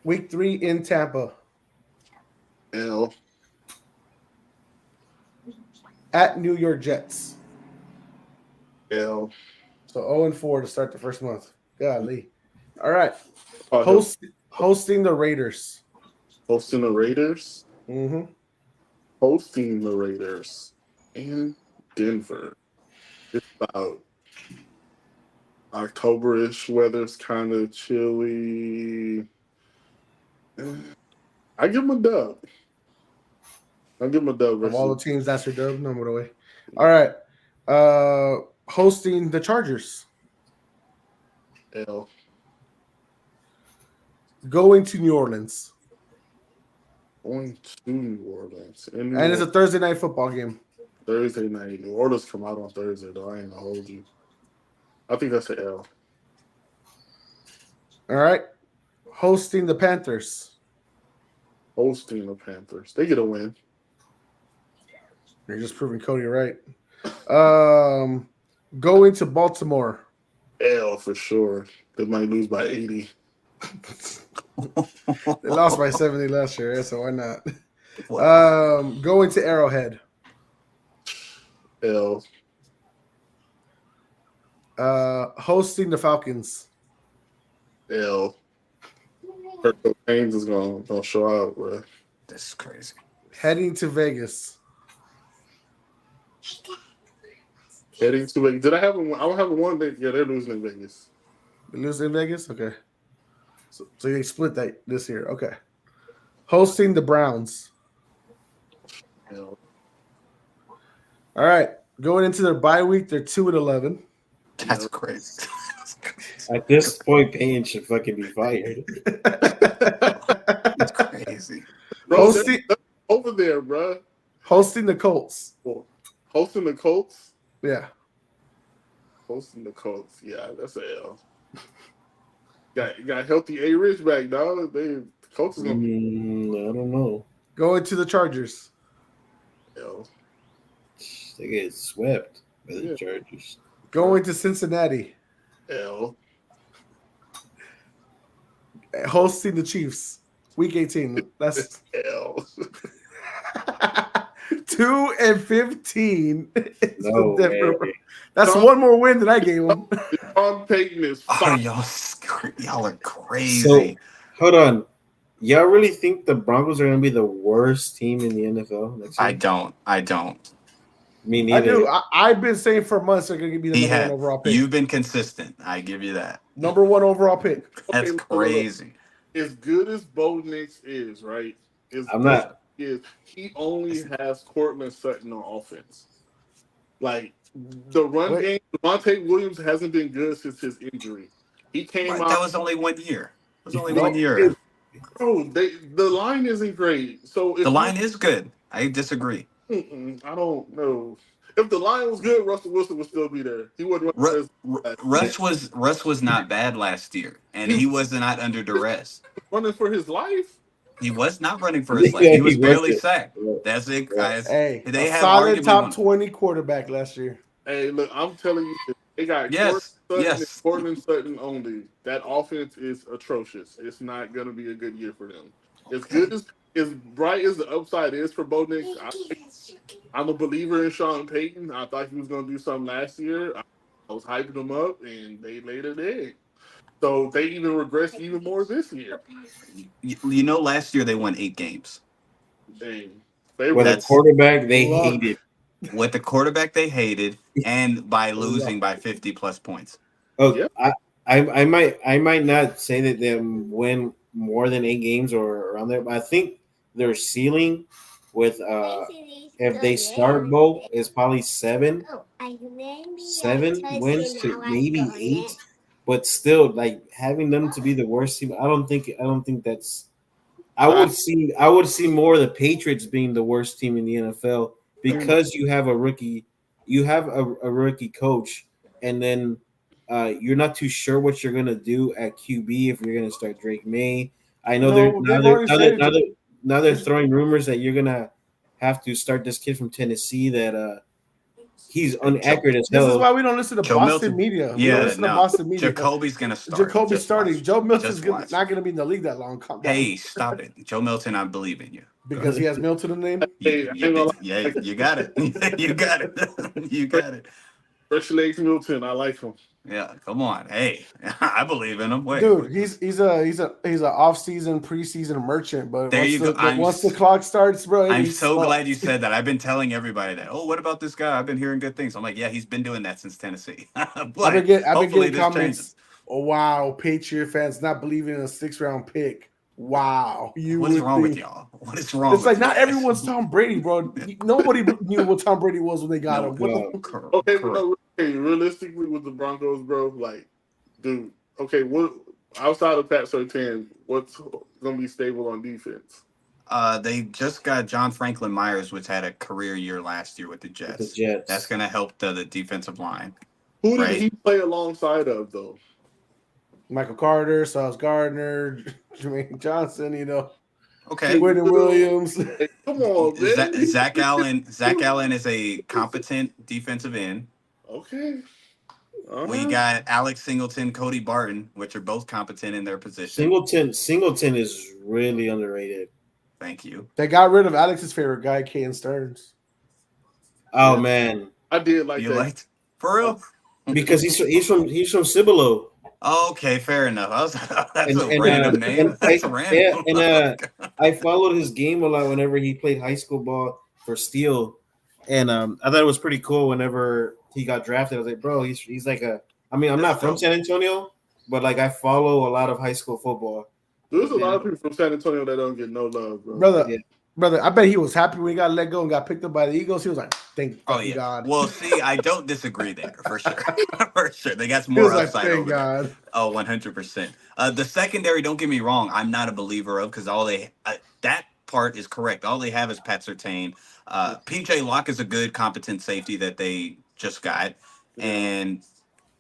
Week 3 in Tampa. L. At New York Jets. L. So 0-4 to start the first month. Golly. All right. Oh, Hosting the Raiders. hosting the Raiders. Mm-hmm. Hosting the Raiders in Denver. It's about October-ish. Weather's kind of chilly. I give them a dub. I'll give them a dub. Of all the teams, that's your dub. No more away. All right. Hosting the Chargers. L. Going to New Orleans. Going to New Orleans. And it's a Thursday night football game. Thursday night. New Orleans come out on Thursday, though. I ain't gonna hold you. I think that's an L. All right. Hosting the Panthers. Hosting the Panthers. They get a win. You're just proving Cody right. Going to Baltimore. L for sure. They might lose by 80. They lost by 70 last year, so why not? Wow. Going to Arrowhead. L. Hosting the Falcons. L. Kurt Haynes is gonna show out, bro. This is crazy. Heading to Vegas. Heading to Vegas. Did I have a one? I don't have a one that they're losing in Vegas. They lose in Vegas? Okay. So they split that this year. Okay. Hosting the Browns. L. All right. Going into their bye week, they're 2-11. That's crazy. At this point, Payne should fucking be fired. That's crazy. Bro, Hosting- they're over there, bro. Hosting the Colts. Hosting the Colts. Yeah. Hosting the Colts. Yeah, that's an L. Got healthy A Rich back, dog. The Colts is gonna be I don't know. Going to the Chargers. L. They get swept by the Yeah. Chargers. Going to Cincinnati. L. Hosting the Chiefs. Week 18. That's L. 2-15. It's No the Denver- way. That's one more win than I gave them. Sean Payton is Oh, fine. y'all are crazy. So, hold on. Y'all really think the Broncos are going to be the worst team in the NFL next year? I don't. Me I neither. do. I've been saying for months they're going to be the number one overall pick. You've been consistent. I give you that. Number one overall pick. That's crazy. As good as Bo Nix is, right? I'm not. He only has Cortland Sutton on offense. Like the run game, Devontae Williams hasn't been good since his injury. He came out. That was only 1 year. It was only 1 year. Bro, the line isn't great. So the line is good. I disagree. I don't know. If the line was good, Russell Wilson would still be there. He wouldn't. Russ was not bad last year, and he was not under duress. Running for his life. He was not running for his life. He was barely sacked. That's it, guys. Hey, they had solid top 20 quarterback last year. Hey, look, I'm telling you, they got Cortland Sutton only. That offense is atrocious. It's not going to be a good year for them. As good as bright as the upside is for Bo Nix, I'm a believer in Sean Payton. I thought he was going to do something last year. I was hyping him up, and they laid an egg. So they even regressed even more this year. You know, last year they won 8 games. Dang. With a quarterback they hated. With the quarterback they hated, and by losing by 50+ points. Oh, yeah. I might not say that they win more than 8 games or around there, but I think their ceiling with if they start Bo is probably 7 wins to maybe 8. But still, like having them to be the worst team, I don't think that's. I would see more of the Patriots being the worst team in the NFL because you have a rookie coach, and then you're not too sure what you're gonna do at QB if you're gonna start Drake May. I know now they're throwing rumors that you're gonna have to start this kid from Tennessee that he's inaccurate as hell. This is why we don't listen to Boston media. We don't listen to Boston media. Jacoby's going to start. Jacoby's starting. Joe Milton's not going to be in the league that long. Hey, stop it. Joe Milton, I believe in you. Because he has Milton in the name? Yeah, you got it. You got it. You got it. Fresh legs Milton, I like him. Yeah, come on. Hey, I believe in him. Wait. Dude, he's an off-season, preseason merchant. But there you go. Once the clock starts, bro. I'm so glad you said that. I've been telling everybody that. Oh, what about this guy? I've been hearing good things. I'm like, yeah, he's been doing that since Tennessee. I've been getting comments. Changes. Oh wow, Patriot fans not believing in a 6th-round pick. Wow. What is wrong with y'all? What is wrong? It's like not everyone's Tom Brady, bro. Nobody knew what Tom Brady was when they got him. Realistically with the Broncos, bro, like, dude, what outside of Pat Surtain, what's gonna be stable on defense? They just got John Franklin Myers, which had a career year last year with the Jets. That's gonna help the defensive line. Who did he play alongside of though? Michael Carter, Sauce Gardner, Jermaine Johnson, Okay. Quentin Williams. Hey, come on, man. Zach Allen is a competent defensive end. Okay. We got Alex Singleton, Cody Barton, which are both competent in their position. Singleton is really underrated. Thank you. They got rid of Alex's favorite guy, Caden Stearns. Oh man, I did like you that. Liked for real because he's from Cibolo. Okay, fair enough. That's a random name. That's random. Yeah, and I followed his game a lot whenever he played high school ball for Steel, and I thought it was pretty cool whenever he got drafted. I was like, bro, he's like I'm not from San Antonio, but like I follow a lot of high school football. There's a lot of people from San Antonio that don't get no love, bro. Brother, I bet he was happy when he got let go and got picked up by the Eagles. He was like, thank God. Well, see, I don't disagree there for sure. For sure. They got some more upside over God. There. Oh, 100%. The secondary, don't get me wrong, I'm not a believer of because that part is correct. All they have is Pat Surtain. PJ Locke is a good, competent safety that they just got. And,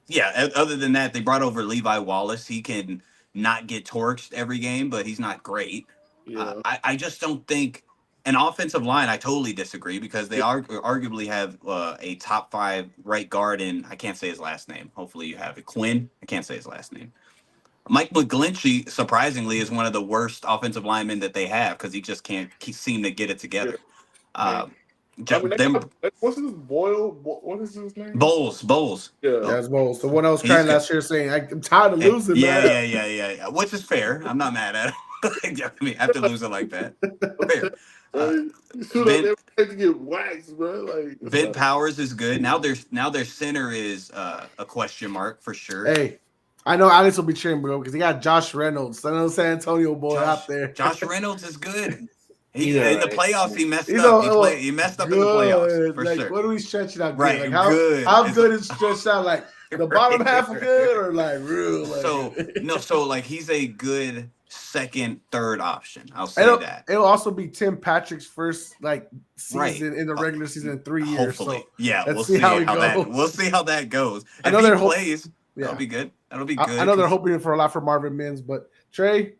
yeah, other than that, they brought over Levi Wallace. He can not get torched every game, but he's not great. Yeah. I just don't think – an offensive line, I totally disagree because they arguably have a top 5 right guard in, I can't say his last name. Hopefully you have it. Quinn. I can't say his last name. Mike McGlinchey, surprisingly, is one of the worst offensive linemen that they have because he just can't seem to get it together. What's his Boyle? What is his name? Bowles. Yeah, that's Bowles. The one I was crying last year saying, I'm tired of losing. Yeah. Which is fair. I'm not mad at it. I mean, after losing like that. Fair. They had to get waxed, bro. Like Vin Powers is good. Now their center is a question mark for sure. Hey, I know Alex will be cheering, bro, because he got Josh Reynolds, San Antonio boy out there. Josh Reynolds is good. In right. the playoffs, he messed He's up. He messed up in the playoffs for like, sure. what are we stretching out? Right, Like, good. How good is stretched out? Like the bottom half of good, or like real? Like, So like he's a good second, third option. I'll say that. It'll also be Tim Patrick's first season in the regular season in 3 years. Hopefully, so yeah. let's We'll see how we'll see how that goes. I know if he plays, yeah. that'll be good. That'll be good. I know they're hoping for a lot for Marvin Mims, but Trey,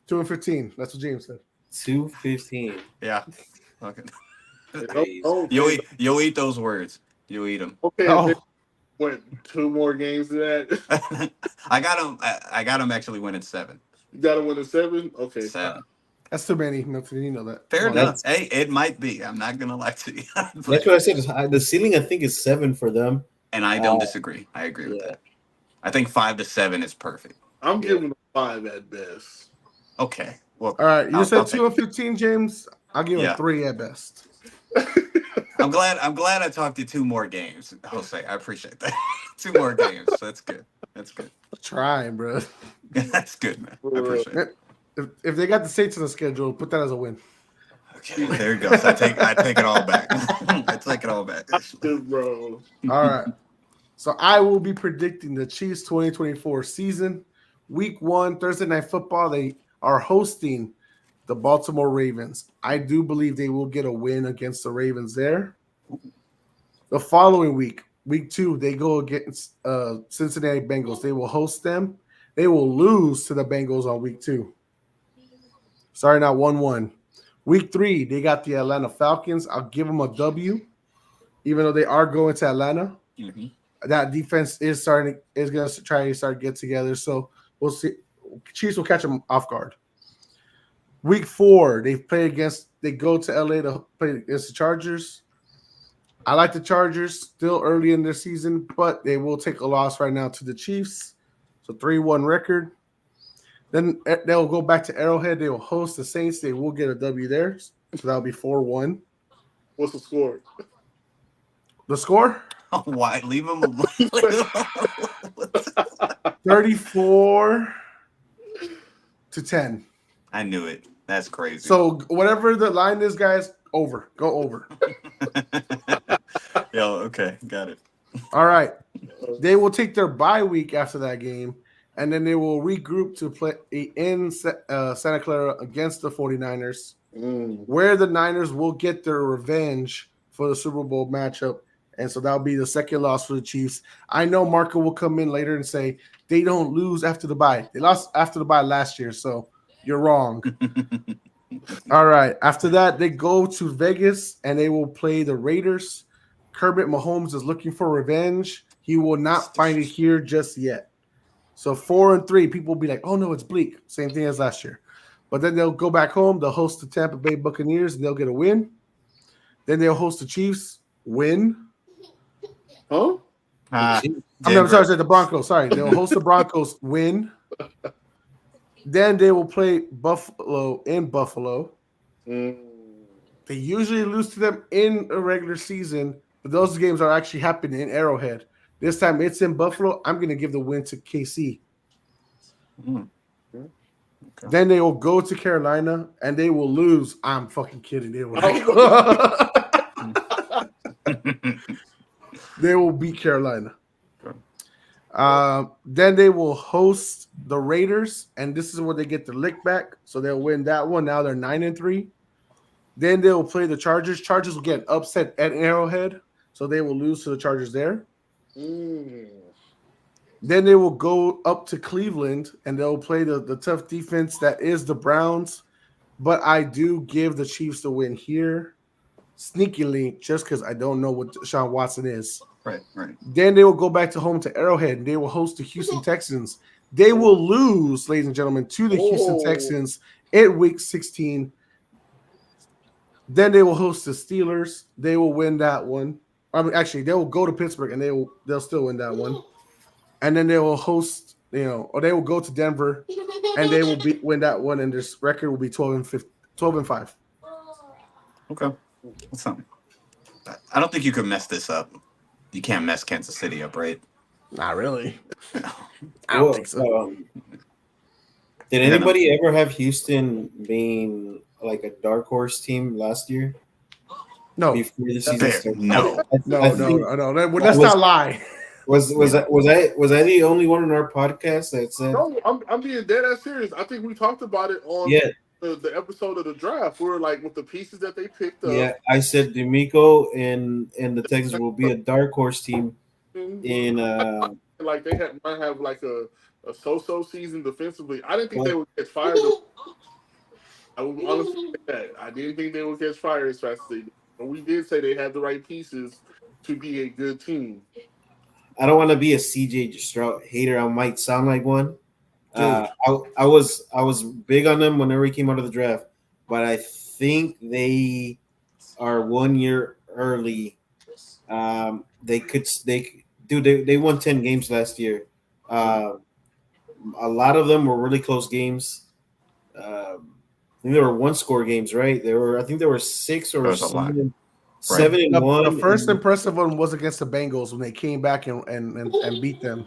2-15. That's what James said. 2-15. Yeah. Okay. oh, You'll eat those words. You'll eat them. okay. Oh. Went 2 more games to that. I got him actually winning 7. You got to win a 7. Okay, 7. That's too many, Milton. You know that. Fair enough. Hey, it might be. I'm not gonna lie to you. That's what I said. The ceiling, I think, is 7 for them. And I don't disagree. I agree with that. I think 5 to 7 is perfect. I'm giving them 5 at best. Okay. Well, all right. You I'll said take 2-15, James. I'll give him 3 at best. I'm glad I talked to 2 more games, Jose. I appreciate that. 2 more games. That's good. That's good. Trying, bro. That's good, man. I appreciate it. If they got the Saints on the schedule, put that as a win. Okay, there it goes. I take it all back. I take it all back. Bro. All right. So I will be predicting the Chiefs 2024 season. Week 1, Thursday Night Football. They are hosting the Baltimore Ravens. I do believe they will get a win against the Ravens there. The following week, week 2, they go against Cincinnati Bengals. They will host them. They will lose to the Bengals on week 2. Sorry, not 1-1. Week 3, they got the Atlanta Falcons. I'll give them a W, even though they are going to Atlanta. Mm-hmm. That defense is going to try to start get together. So we'll see. Chiefs will catch them off guard. Week 4, they go to LA to play against the Chargers. I like the Chargers still early in their season, but they will take a loss right now to the Chiefs. So 3-1 record. Then they'll go back to Arrowhead. They will host the Saints. They will get a W there. So that'll be 4-1. What's the score? The score? Oh, why? Leave him alone. 34-10. I knew it. That's crazy. So whatever the line is, guys, over. Go over. Yo, okay. Got it. All right. They will take their bye week after that game, and then they will regroup to play in Santa Clara against the 49ers, where the Niners will get their revenge for the Super Bowl matchup. And so that'll be the second loss for the Chiefs. I know Marco will come in later and say they don't lose after the bye. They lost after the bye last year, so you're wrong. All right. After that, they go to Vegas, and they will play the Raiders. Kermit Mahomes is looking for revenge. He will not find it here just yet. So 4-3, people will be like, oh, no, it's bleak. Same thing as last year. But then they'll go back home. They'll host the Tampa Bay Buccaneers, and they'll get a win. Then they'll host the Chiefs, win. Huh? I'm sorry, the Broncos. Sorry. They'll host the Broncos, win. Then they will play Buffalo in Buffalo. They usually lose to them in a regular season, but those games are actually happening in Arrowhead. This time it's in Buffalo. I'm going to give the win to KC. Okay. Then they will go to Carolina, and they will lose. I'm fucking kidding. They will, they will beat Carolina. Then they will host the Raiders, and this is where they get the lick back. So they'll win that one. Now they're 9-3. Then they will play the Chargers. Chargers will get upset at Arrowhead, so they will lose to the Chargers there. Then they will go up to Cleveland, and they'll play the tough defense that is the Browns. But I do give the Chiefs the win here, sneakily, just because I don't know what Deshaun Watson is. Right. Then they will go back to home to Arrowhead, and they will host the Houston Texans. They will lose, ladies and gentlemen, to the Houston Texans in Week 16. Then they will host the Steelers. They will win that one. I mean, actually, they will go to Pittsburgh, and they'll still win that one. And then they will host or they will go to Denver, and they will win that one, and this record will be 12-5. Okay. That's something. I don't think you can mess this up. You can't mess Kansas City up, right? Not really. I don't think so. Did anybody ever have Houston being like a dark horse team last year? No. Before the season started? No. No. Let's not lie. Was I the only one on our podcast that said? No, I'm being dead ass serious. I think we talked about it on the episode of the draft. We were like with the pieces that they picked up. Yeah, I said D'Amico and the Texans will be a dark horse team. In like they might have like a so-so season defensively. I didn't think they would get fired. I would honestly say that. I didn't think they would catch fire as fast as they did. But we did say they had the right pieces to be a good team. I don't want to be a CJ Stroud hater. I might sound like one. I was big on them whenever he came out of the draft, but I think they are 1 year early. They won 10 games last year. A lot of them were really close games. I think there were 1-score games, right? I think there were 6 or 7 and 1. The first impressive one was against the Bengals when they came back and beat them.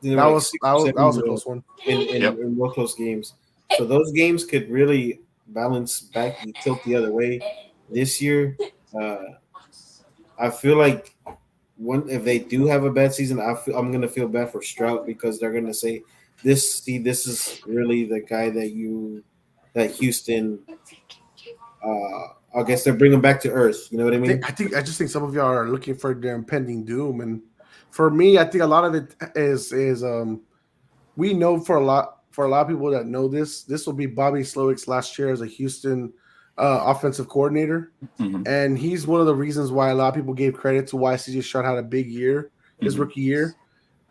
That was a close one. In real close games. So those games could really balance back and tilt the other way. This year, I feel like if they do have a bad season, I'm gonna feel bad for Stroud because they're gonna say this is really the guy that Houston. I guess they're bringing back to earth. You know what I mean? I just think some of y'all are looking for their impending doom, and for me, I think a lot of it is we know for a lot of people that know this will be Bobby Slowick's last year as a Houston offensive coordinator, and he's one of the reasons why a lot of people gave credit to why CJ Stroud had a big year his rookie year,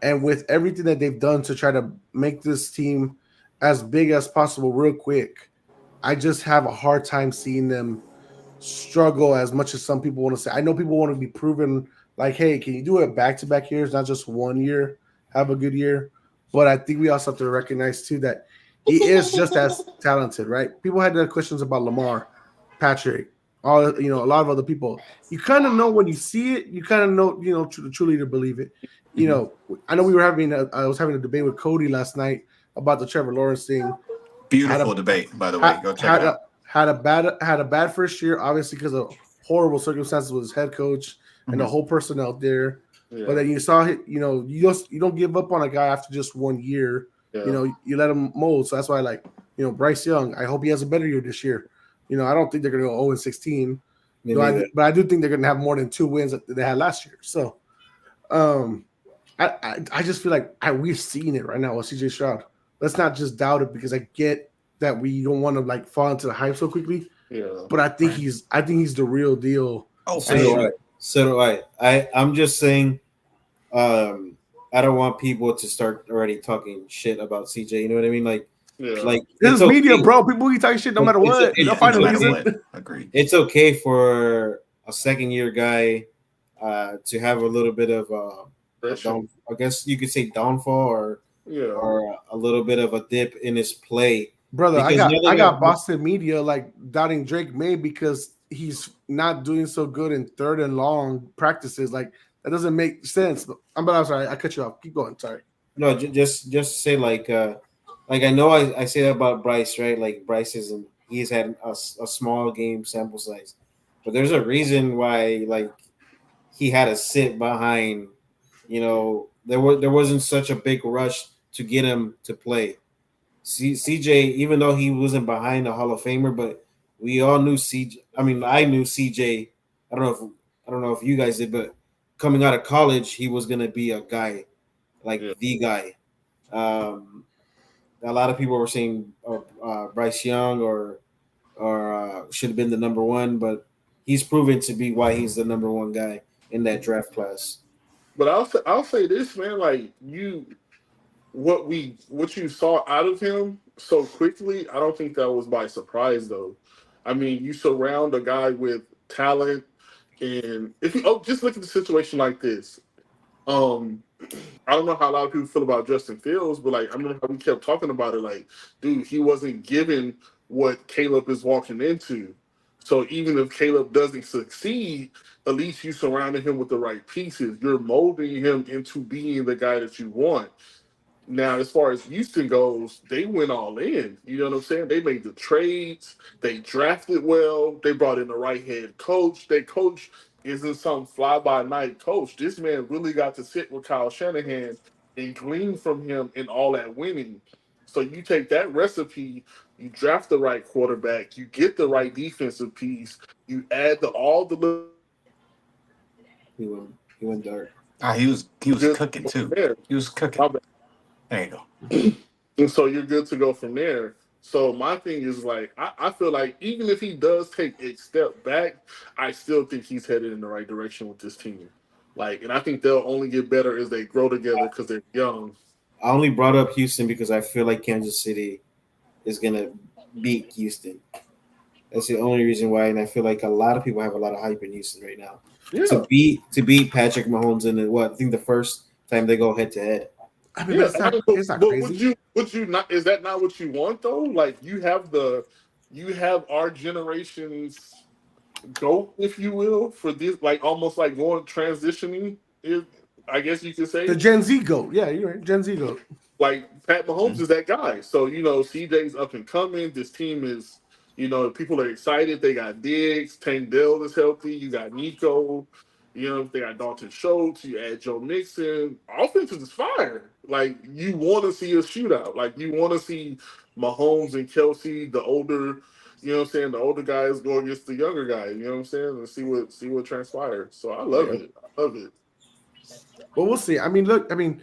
and with everything that they've done to try to make this team as big as possible real quick, I just have a hard time seeing them struggle as much as some people want to say. I know people want to be proven like, hey, can you do it back-to-back years, not just 1 year, have a good year? But I think we also have to recognize, too, that he is just as talented, right? People had their questions about Lamar, Patrick, a lot of other people. You kind of know when you see it. You kind of know, truly to believe it. I know I was having a debate with Cody last night about the Trevor Lawrence thing. Beautiful debate, by the way. Go check it out. Had a bad first year, obviously because of horrible circumstances with his head coach and the whole personnel there. Yeah. But then you saw you don't give up on a guy after just 1 year. Yeah. You let him mold. So that's why Bryce Young, I hope he has a better year this year. I don't think they're gonna go 0-16. But I do think they're gonna have more than 2 wins that they had last year. So I just feel like we've seen it right now with CJ Stroud. Let's not just doubt it because I get that we don't want to fall into the hype so quickly. Yeah. But I think he's the real deal. Oh, so do I. I'm just saying I don't want people to start already talking shit about CJ. You know what I mean? Like this is media, bro. People be talking shit no matter what. They'll find a reason. Agreed. It's okay for a second-year guy to have a little bit of I guess you could say downfall or a little bit of a dip in his play. Brother, I got Boston media doubting Drake May because he's not doing so good in 3rd and long practices. Like that doesn't make sense. But I'm sorry, I cut you off. Keep going. Sorry. No, just say I know I say that about Bryce, right? Like Bryce he's had a small game sample size, but there's a reason why he had to sit behind. There wasn't such a big rush to get him to play. CJ, even though he wasn't behind a Hall of Famer, but we all knew CJ. I mean, I knew CJ. I don't know if you guys did, but coming out of college, he was gonna be a guy, the guy. A lot of people were saying Bryce Young or should have been the number 1, but he's proven to be why he's the number 1 guy in that draft class. But I'll say this, man. What you saw out of him so quickly, I don't think that was by surprise, though. I mean, you surround a guy with talent, and if you just look at the situation like this, I don't know how a lot of people feel about Justin Fields, but like I remember how we kept talking about it. Like, dude, he wasn't given what Caleb is walking into. So even if Caleb doesn't succeed, at least you surrounded him with the right pieces. You're molding him into being the guy that you want. Now, as far as Houston goes, they went all in. You know what I'm saying? They made the trades. They drafted well. They brought in the right head coach. Their coach isn't some fly-by-night coach. This man really got to sit with Kyle Shanahan and glean from him in all that winning. So you take that recipe, you draft the right quarterback, you get the right defensive piece, you add all the little He went dark. He was good cooking too. there. He was cooking. My bad. There you go. And so you're good to go from there. So my thing is like I feel like even if he does take a step back, I still think he's headed in the right direction with this team. Like, and I think they'll only get better as they grow together because they're young. I only brought up Houston because I feel like Kansas City is gonna beat Houston. That's the only reason why, and I feel like a lot of people have a lot of hype in Houston right now. Yeah. To beat Patrick Mahomes in I think the first time they go head to head. I mean, Yeah, it's not but crazy. would you not? Is that not what you want though? Like you have our generation's goat, if you will, for this, like almost like going transitioning. I guess you could say The Gen Z goat. Yeah, you're right. Gen Z goat. like Pat Mahomes is that guy. So CJ's up and coming. This team is, people are excited. They got Diggs, Tank Dell is healthy. You got Nico. They got Dalton Schultz. You add Joe Mixon. Offense is fire. Like you want to see a shootout. Like you want to see Mahomes and Kelsey, the older, the older guys go against the younger guy. You know what I'm saying? And see what transpires. So I love it. I love it. But we'll see. I mean, look. I mean,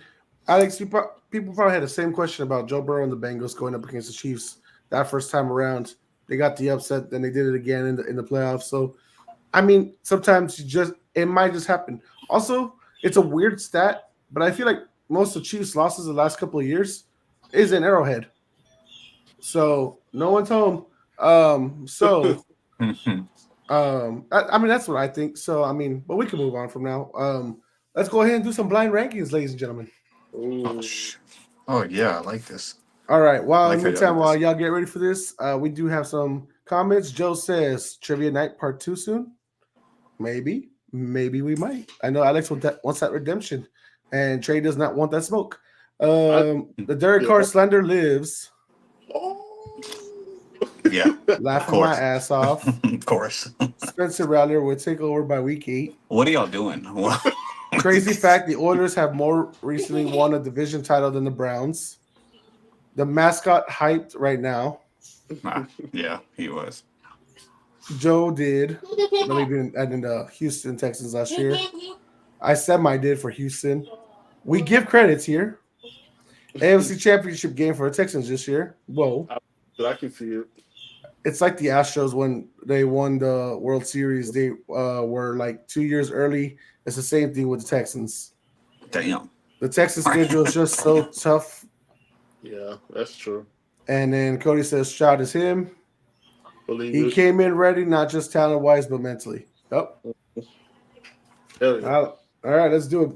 Alex, people probably had the same question about Joe Burrow and the Bengals going up against the Chiefs that first time around. They got the upset, then they did it again in the playoffs. So, I mean, sometimes it might just happen. Also, it's a weird stat, but I feel like most of Chiefs' losses the last couple of years is in Arrowhead. So no one's home. I mean, that's what I think. So, I mean, but we can move on from now. Let's go ahead and do some blind rankings, ladies and gentlemen. Oh yeah, I like this. All right. Like While y'all get ready for this, we do have some comments. Joe says Trivia Night Part 2 soon. Maybe we might. I know Alex wants that redemption, and Trey does not want that smoke. The Derek Carr slander lives. Yeah, laughing my ass off. Of course. Spencer Rattler will take over by week 8. What are y'all doing? Crazy fact: the Oilers have more recently won a division title than the Browns. The mascot hyped right now. Yeah, he was. Joe did. No, he didn't. I didn't. Houston Texans last year. I did for Houston. We give credits here. AFC Championship game for the Texans this year. Whoa. I can see it. It's like the Astros when they won the World Series. They were like 2 years early. It's the same thing with the Texans. Damn. The Texans schedule is just so tough. Yeah, that's true. And then Cody says, "Shot is him." He came in ready, not just talent-wise, but mentally. Yep. All right, let's do it,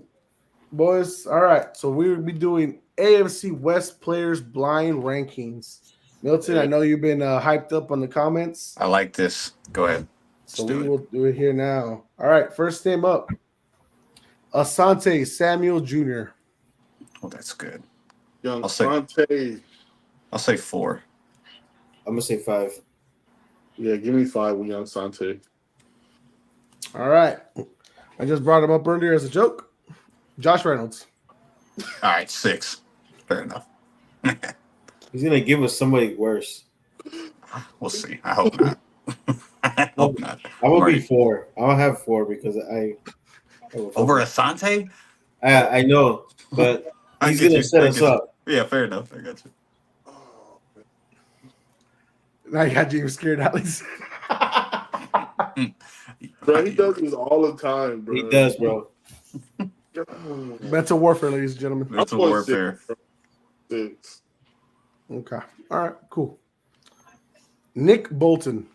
boys. All right, so we will be doing AFC West players blind rankings. Milton, I know you've been hyped up on the comments. I like this. Go ahead. So we will do it here now. All right, first name up. Asante Samuel Jr. Oh, that's good. Young I'll say 4. I'm gonna say 5. Yeah, give me 5 with Young Sante. All right. I just brought him up earlier as a joke. Josh Reynolds. All right, 6. Fair enough. He's gonna give us somebody worse. We'll see. I hope not. I hope not. I will be 4. I'll have 4 because I over Asante? I know, but he's gonna set us up. Yeah, fair enough. I got you. Now you got you scared, Alex. Bro, he does this all the time, bro. He does, bro. Mental warfare, ladies and gentlemen. Mental warfare. 6. Okay. All right, cool. Nick Bolton.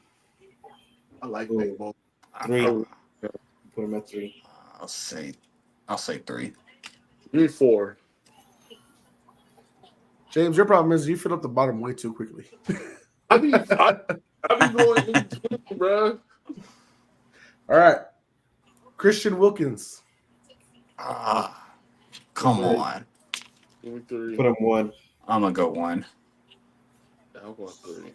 I like Nick Bolton. 3. Put him at 3. I'll say 3. Give me 4. James, your problem is you fill up the bottom way too quickly. I be going in between, bro. All right. Christian Wilkins. Come on. Give me 3. Put him 1. I'm going to go 1. Yeah, I'm going 3.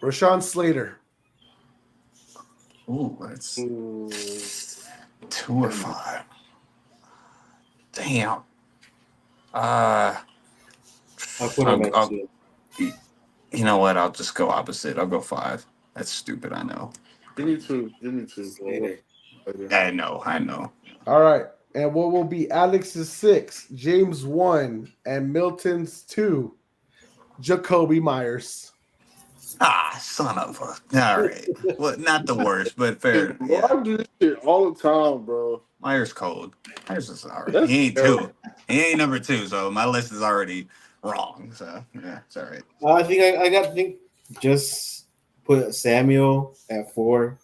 Rashawn Slater. Ooh, that's Ooh. 2 or 5. Damn. I'll put him at 2. You know what? I'll just go opposite. I'll go 5. That's stupid, I know. Give me 2. Later. I know. All right. And what will be Alex's 6, James 1, and Milton's 2, Jacoby Myers. Son of a. All right. Well, not the worst, but fair. Bro, Yeah. I do this shit all the time, bro. Myers cold. Myers is all right. That's He ain't terrible. 2. He ain't number 2, so my list is already wrong. So, yeah, it's all right. I think just put Samuel at 4.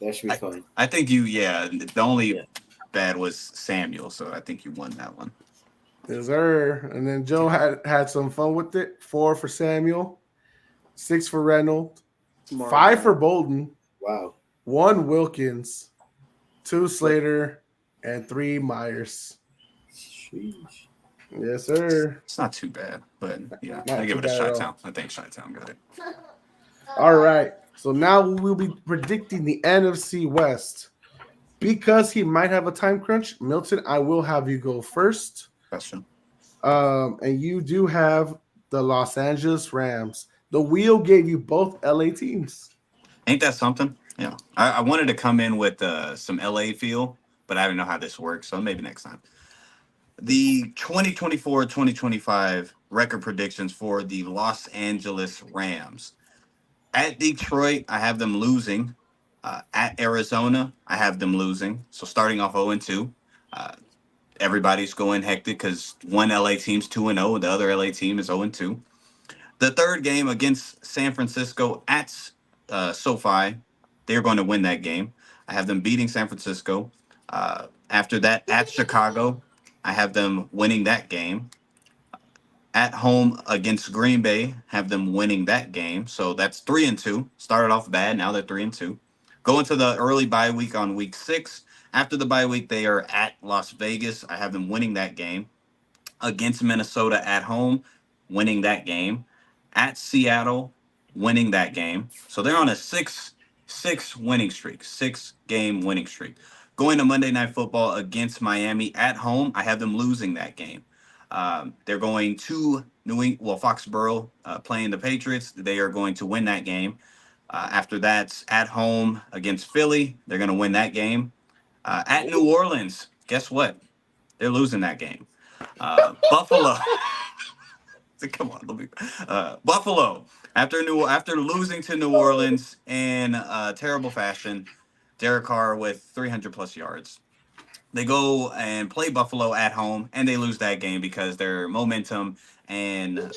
That should be fine. I think the only bad was Samuel, so I think you won that one. Yes, sir. And then Joe had some fun with it. 4 for Samuel, 6 for Reynolds, Smart 5 man. for Bolden, Wow. 1 Wilkins, 2 Slater, and 3 Myers. Sheesh. Yes, sir. It's not too bad, but yeah, Not I give too it a bad at Chi-Town. I think Chi-Town got it. All right. So now we'll be predicting the NFC West. Because he might have a time crunch, Milton, I will have you go first. Question. And you do have the Los Angeles Rams. The wheel gave you both LA teams. Ain't that something? Yeah. I wanted to come in with some LA feel, but I don't know how this works, so maybe next time. The 2024-2025 record predictions for the Los Angeles Rams. At Detroit, I have them losing. At Arizona, I have them losing. So starting off 0-2. Everybody's going hectic because one LA team's 2-0, the other LA team is 0-2. The third game against San Francisco at SoFi, they're going to win that game. I have them beating San Francisco. After that, at Chicago, I have them winning that game. At home against Green Bay, have them winning that game. So that's 3-2. Started off bad, now they're 3-2. Going to the early bye week on week 6. After the bye week, they are at Las Vegas. I have them winning that game. Against Minnesota at home, winning that game. At Seattle, winning that game. So they're on a 6-6 winning streak, 6-game winning streak. Going to Monday Night Football against Miami at home, I have them losing that game. They're going to Foxborough playing the Patriots. They are going to win that game. After that, at home against Philly, they're going to win that game. At New Orleans, guess what? They're losing that game. Buffalo. Come on, Buffalo. After losing to New Orleans in terrible fashion, Derek Carr with 300 plus yards. They go and play Buffalo at home, and they lose that game because their momentum and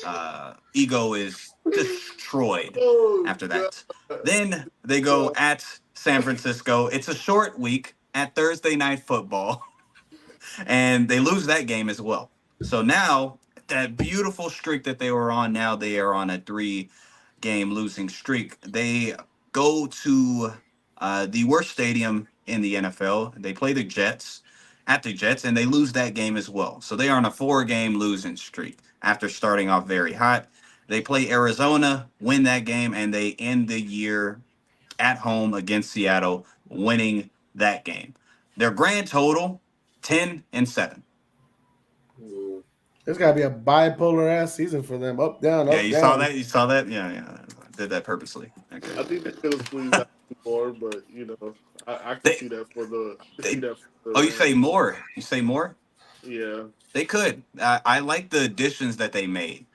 ego is destroyed after that. Then they go at San Francisco. It's a short week at Thursday Night Football, and they lose that game as well. So now that beautiful streak that they were on, now they are on a 3-game losing streak. They go to the worst stadium in the NFL. They play the Jets at the Jets, and they lose that game as well. So they are on a 4-game losing streak after starting off very hot. They play Arizona, win that game, and they end the year at home against Seattle, winning that game. Their grand total, 10-7. There's got to be a bipolar ass season for them. Up, down, up, Yeah, you down. saw that? You saw that? Yeah. Did that purposely. Okay. I think they could have squeezed out more, but I can see that for the. Oh, you say more? You say more? Yeah. They could. I like the additions that they made.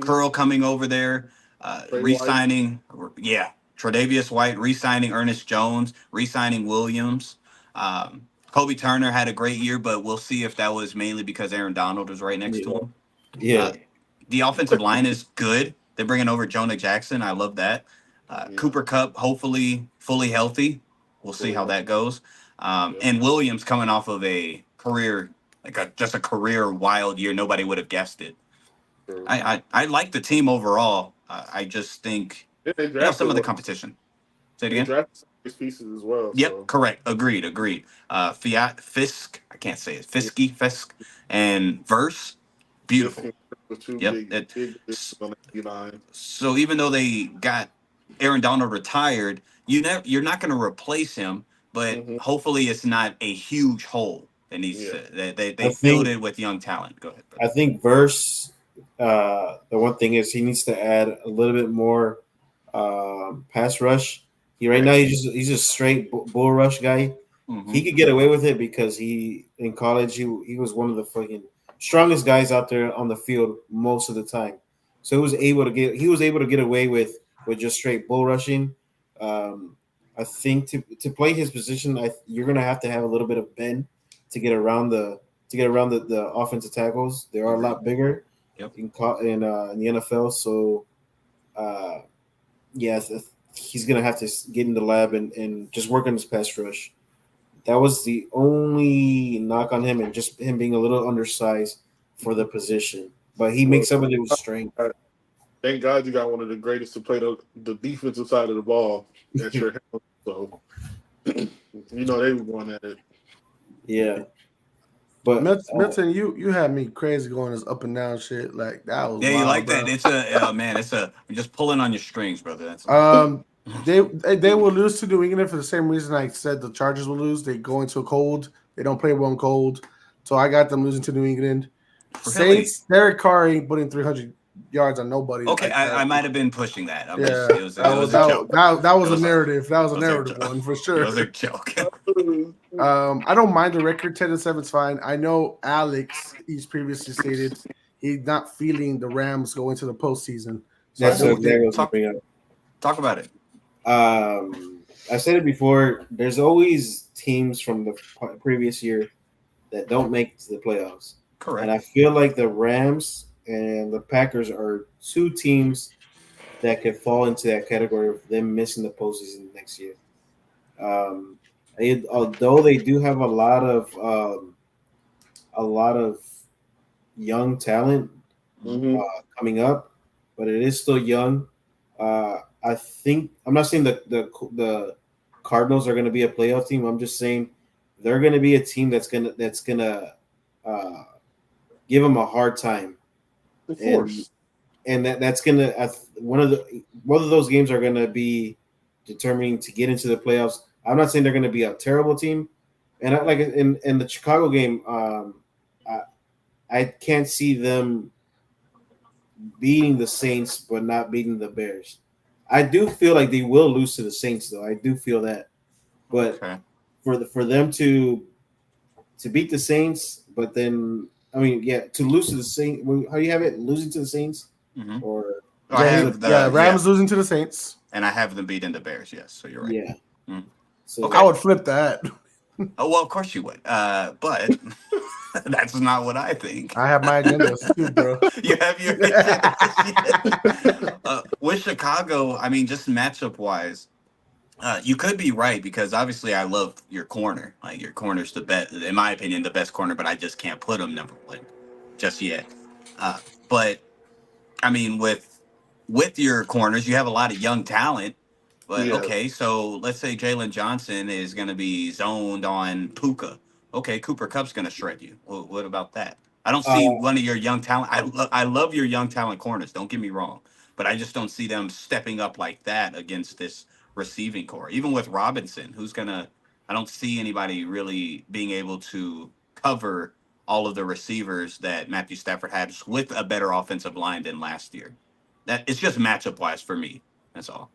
Curl coming over there, re-signing. Yeah, Tre'Davious White, re-signing Ernest Jones, re-signing Williams. Kobe Turner had a great year, but we'll see if that was mainly because Aaron Donald was right next to him. Yeah. The offensive line is good. They're bringing over Jonah Jackson. I love that. Cooper Kupp, hopefully fully healthy. We'll see how that goes. And Williams coming off of a career, just a career wild year. Nobody would have guessed it. I like the team overall. I just think some of the competition. Say it again. They drafted some nice pieces as well. Yep, so. correct. Agreed. Fisk. I can't say it. Fisk, and Verse. Beautiful. With two Yep. big on the line. So even though they got Aaron Donald retired, you're not going to replace him, but hopefully it's not a huge hole that needs to, they filled it with young talent. Go ahead. I think Verse. The one thing is he needs to add a little bit more pass rush. He's a straight bull rush guy. He could get away with it because in college he was one of the fucking strongest guys out there on the field most of the time. So he was able to get away with just straight bull rushing. I think to play his position, you're gonna have to have a little bit of bend to get around the offensive tackles. They are a lot bigger in the NFL. So he's gonna have to get in the lab and just work on his pass rush. That was the only knock on him, and just him being a little undersized for the position. But he makes up with it with strength. Thank God you got one of the greatest to play the defensive side of the ball at your helm. So they were going at it. Yeah. But Milton, you had me crazy going this up and down shit. Like that was you like bro. that. I'm just pulling on your strings, brother. That's they will lose to New England for the same reason I said the Chargers will lose. They go into a cold. They don't play well in cold. So I got them losing to New England. Really? Saints, Derek Carr ain't putting 300 yards on nobody. Okay, I might have been pushing that. It was a narrative. That was a narrative one for sure. It was a joke. I don't mind the record. 10-7 is fine. I know Alex, he's previously stated he's not feeling the Rams go into the postseason. So talk about it. I said it before. There's always teams from the previous year that don't make it to the playoffs. Correct. And I feel like the Rams and the Packers are two teams that could fall into that category of them missing the postseason next year. Although they do have a lot of young talent coming up, but it is still young. I think I'm not saying that the Cardinals are going to be a playoff team. I'm just saying they're going to be a team that's gonna give them a hard time. Of course. And that's gonna one of those games are gonna be determining to get into the playoffs. I'm not saying they're gonna be a terrible team, and like in the Chicago game, I can't see them beating the Saints but not beating the Bears. I do feel like they will lose to the Saints, though. I do feel that, but for them to beat the Saints, but then. To lose to the Saints. How do you have it? Losing to the Saints, or Rams losing to the Saints, and I have them beating the Bears. Yes, so you're right. Yeah. So I would flip that. Oh well, of course you would. But that's not what I think. I have my agendas too, bro. You have your with Chicago. I mean, just matchup wise. You could be right because obviously I love your corner. Like your corner's the best, in my opinion, the best corner. But I just can't put him number one just yet. But I mean, with your corners, you have a lot of young talent. But okay, so let's say Jalen Johnson is going to be zoned on Puka. Okay, Cooper Kupp's going to shred you. Well, what about that? I don't see one of your young talent. I love your young talent corners. Don't get me wrong, but I just don't see them stepping up like that against this receiving core. Even with Robinson, I don't see anybody really being able to cover all of the receivers that Matthew Stafford had with a better offensive line than last year. That it's just matchup wise for me. That's all.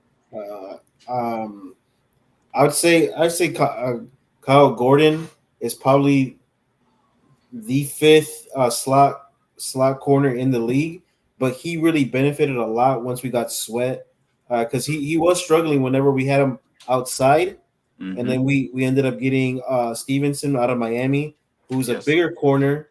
I'd say Kyle Gordon is probably the fifth slot corner in the league, but he really benefited a lot once we got Sweat. Because he was struggling whenever we had him outside, and then we ended up getting Stevenson out of Miami, who's a bigger corner,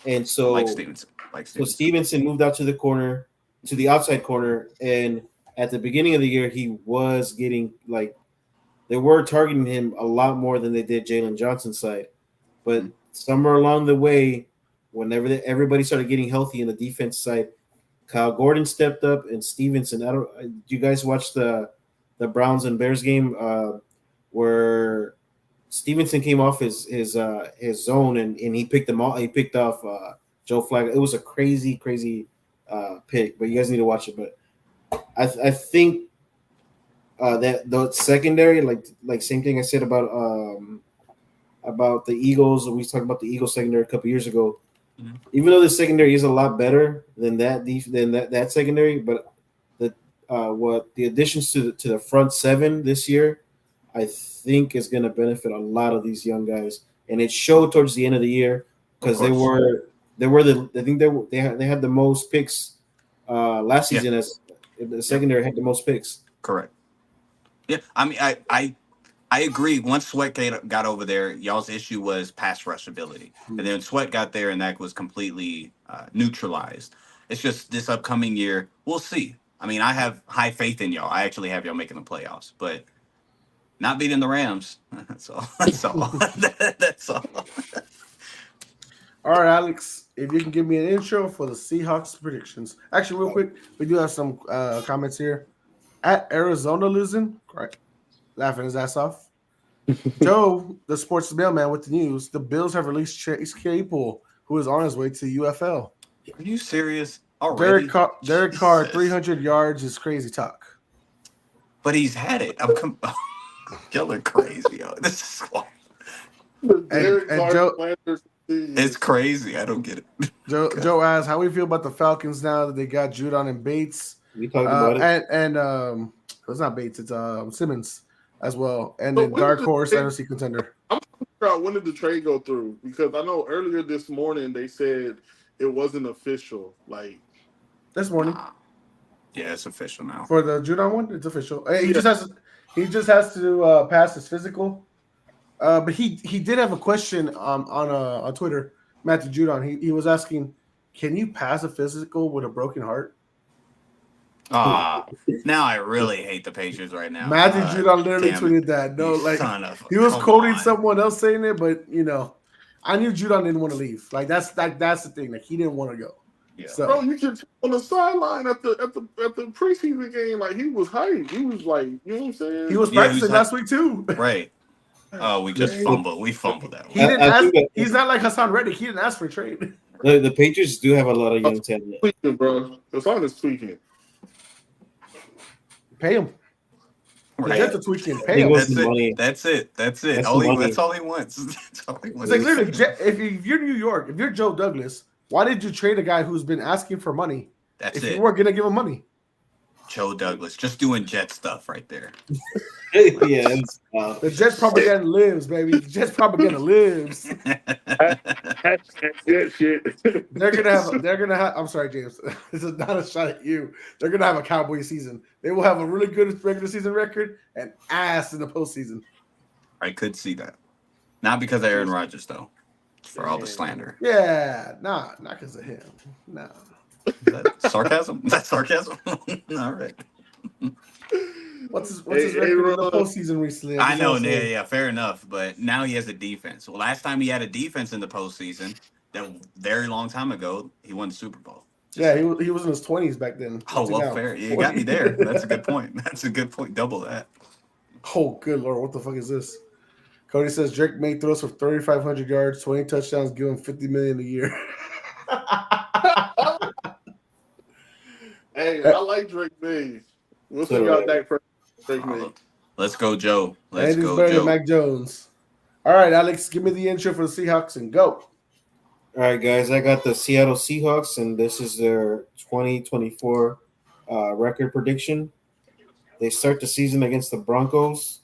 and so Stevenson. So Stevenson moved out to the outside corner, and at the beginning of the year he was getting like they were targeting him a lot more than they did Jalen Johnson's side. But somewhere along the way, whenever everybody started getting healthy in the defense side, Kyle Gordon stepped up and Stevenson. Do you guys watch the Browns and Bears game where Stevenson came off his zone and he picked them all. He picked off Joe Flacco. It was a crazy pick, but you guys need to watch it. But I think that the secondary, like same thing I said about the Eagles. We talked about the Eagles secondary a couple years ago. Mm-hmm. Even though the secondary is a lot better than that secondary, but the additions to the front seven this year, I think is going to benefit a lot of these young guys, and it showed towards the end of the year because they had the most picks last season as the secondary had the most picks. Correct. Yeah, I mean, I agree. Once Sweat got over there, y'all's issue was pass rush ability, and then Sweat got there, and that was completely neutralized. It's just this upcoming year, we'll see. I mean, I have high faith in y'all. I actually have y'all making the playoffs, but not beating the Rams. That's all. That's all. That's all. All right, Alex, if you can give me an intro for the Seahawks predictions. Actually, real quick, we do have some comments here. At Arizona losing, right? Laughing his ass off. Joe, the sports mailman with the news, the Bills have released Chase Claypool, who is on his way to UFL. Are you serious already? Derek Carr, 300 yards is crazy talk. But he's had it. Y'all are crazy, yo. This is wild. And Joe, it's crazy. I don't get it. Joe asks, how we feel about the Falcons now that they got Judon and Bates? We talked about it. And it's not Bates, it's Simmons as well. And then dark horse NFC contender. I'm trying to figure out when did the trade go through, because I know earlier this morning they said it wasn't official. Like this morning. Yeah, it's official now. For the Judon one, it's official. He just has to pass his physical. But he did have a question on Twitter, Matthew Judon. He was asking, can you pass a physical with a broken heart? Now I really hate the Patriots right now. Matthew Judon literally tweeted that. No, like he was quoting someone else saying it, but I knew Judon didn't want to leave. Like that's the thing. Like he didn't want to go. Yeah. So, bro, you can on the sideline at the preseason game, like he was hyped. He was like, you know what I'm saying? He was practicing last week too. Right. Oh, we just fumbled. We fumbled that one. He didn't ask. He's not like Hassan Reddick. He didn't ask for a trade. The Patriots do have a lot of young talent. Tweaking, bro. Hassan is tweaking. Pay him. Right. Get the tweaking. Pay him. That's it. That's all he wants. That's all he wants. It's like literally, if you're New York, if you're Joe Douglas, why did you trade a guy who's been asking for money? If you weren't gonna give him money. Joe Douglas just doing Jet stuff right there. Yeah, the Jets propaganda lives, baby. The Jets propaganda lives. They're gonna have. I'm sorry, James. This is not a shot at you. They're gonna have a Cowboy season. They will have a really good regular season record and ass in the postseason. I could see that. Not because of Aaron Rodgers, though. For all the slander. Yeah, not because of him. No. That sarcasm? That's sarcasm? All right. What's his record in the postseason recently? I know, yeah, fair enough. But now he has a defense. Well, last time he had a defense in the postseason, that very long time ago, he won the Super Bowl. Yeah, he was in his 20s back then. Oh, well, fair. You got me there. That's a good point. That's a good point. Double that. Oh, good Lord. What the fuck is this? Cody says Drake May throws for 3,500 yards, 20 touchdowns, give him $50 million a year. Hey, I like Drake May. We'll see y'all back for Drake May. Let's go, Joe. Let's go, better Joe. than Mac Jones. All right, Alex, give me the intro for the Seahawks and go. All right, guys, I got the Seattle Seahawks, and this is their 2024 record prediction. They start the season against the Broncos.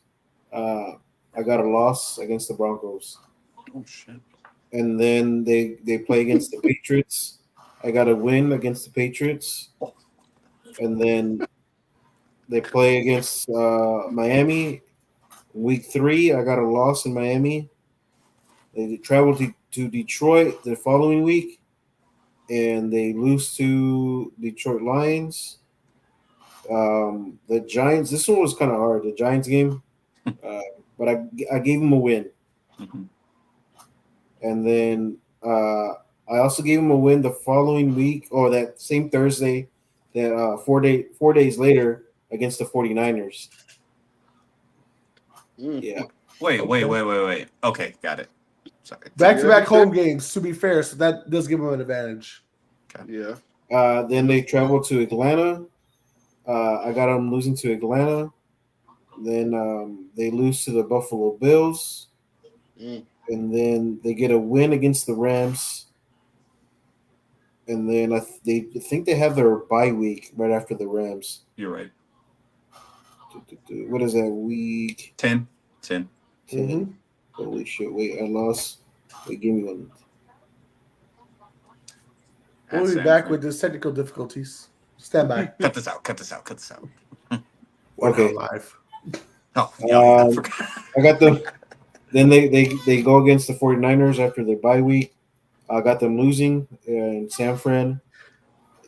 I got a loss against the Broncos. Oh, shit. And then they play against the Patriots. I got a win against the Patriots. And then they play against Miami. Week 3, I got a loss in Miami. They travel to Detroit the following week, and they lose to Detroit Lions. The Giants, this one was kind of hard. The Giants game, But I gave him a win. Mm-hmm. And then I also gave him a win the following week, or that same Thursday, that 4 days later against the 49ers. Yeah. Wait. Okay, got it. Sorry. Back-to-back home games, to be fair, so that does give them an advantage. Okay. Yeah. Then they traveled to Atlanta. I got them losing to Atlanta. Then they lose to the Buffalo Bills. And then they get a win against the Rams. And then they think they have their bye week right after the Rams. You're right. What is that week? 10. Mm-hmm. Holy shit! Wait, I lost. Wait, give me one. We'll be back with these technical difficulties. Stand by. Cut this out. We're Okay. not live. Oh, yeah, I forgot. I got them. Then they go against the 49ers after their bye week. I got them losing in San Fran.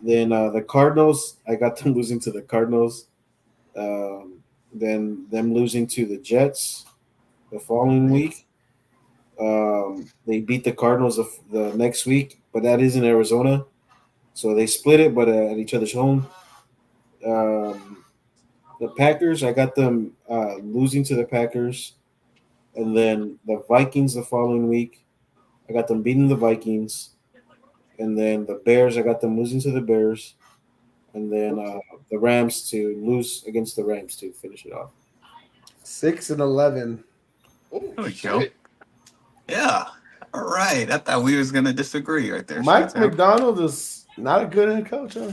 Then the Cardinals, I got them losing to the Cardinals. Then them losing to the Jets the following week. They beat the Cardinals the next week, but that is in Arizona. So they split it, but at each other's home. The Packers, I got them losing to the Packers. And then the Vikings the following week, I got them beating the Vikings. And then the Bears, I got them losing to the Bears. And then the Rams to lose against the Rams to finish it off. 6-11. There we go. Yeah. All right. I thought we was gonna disagree right there. Mike McDonald is not a good head coach, huh?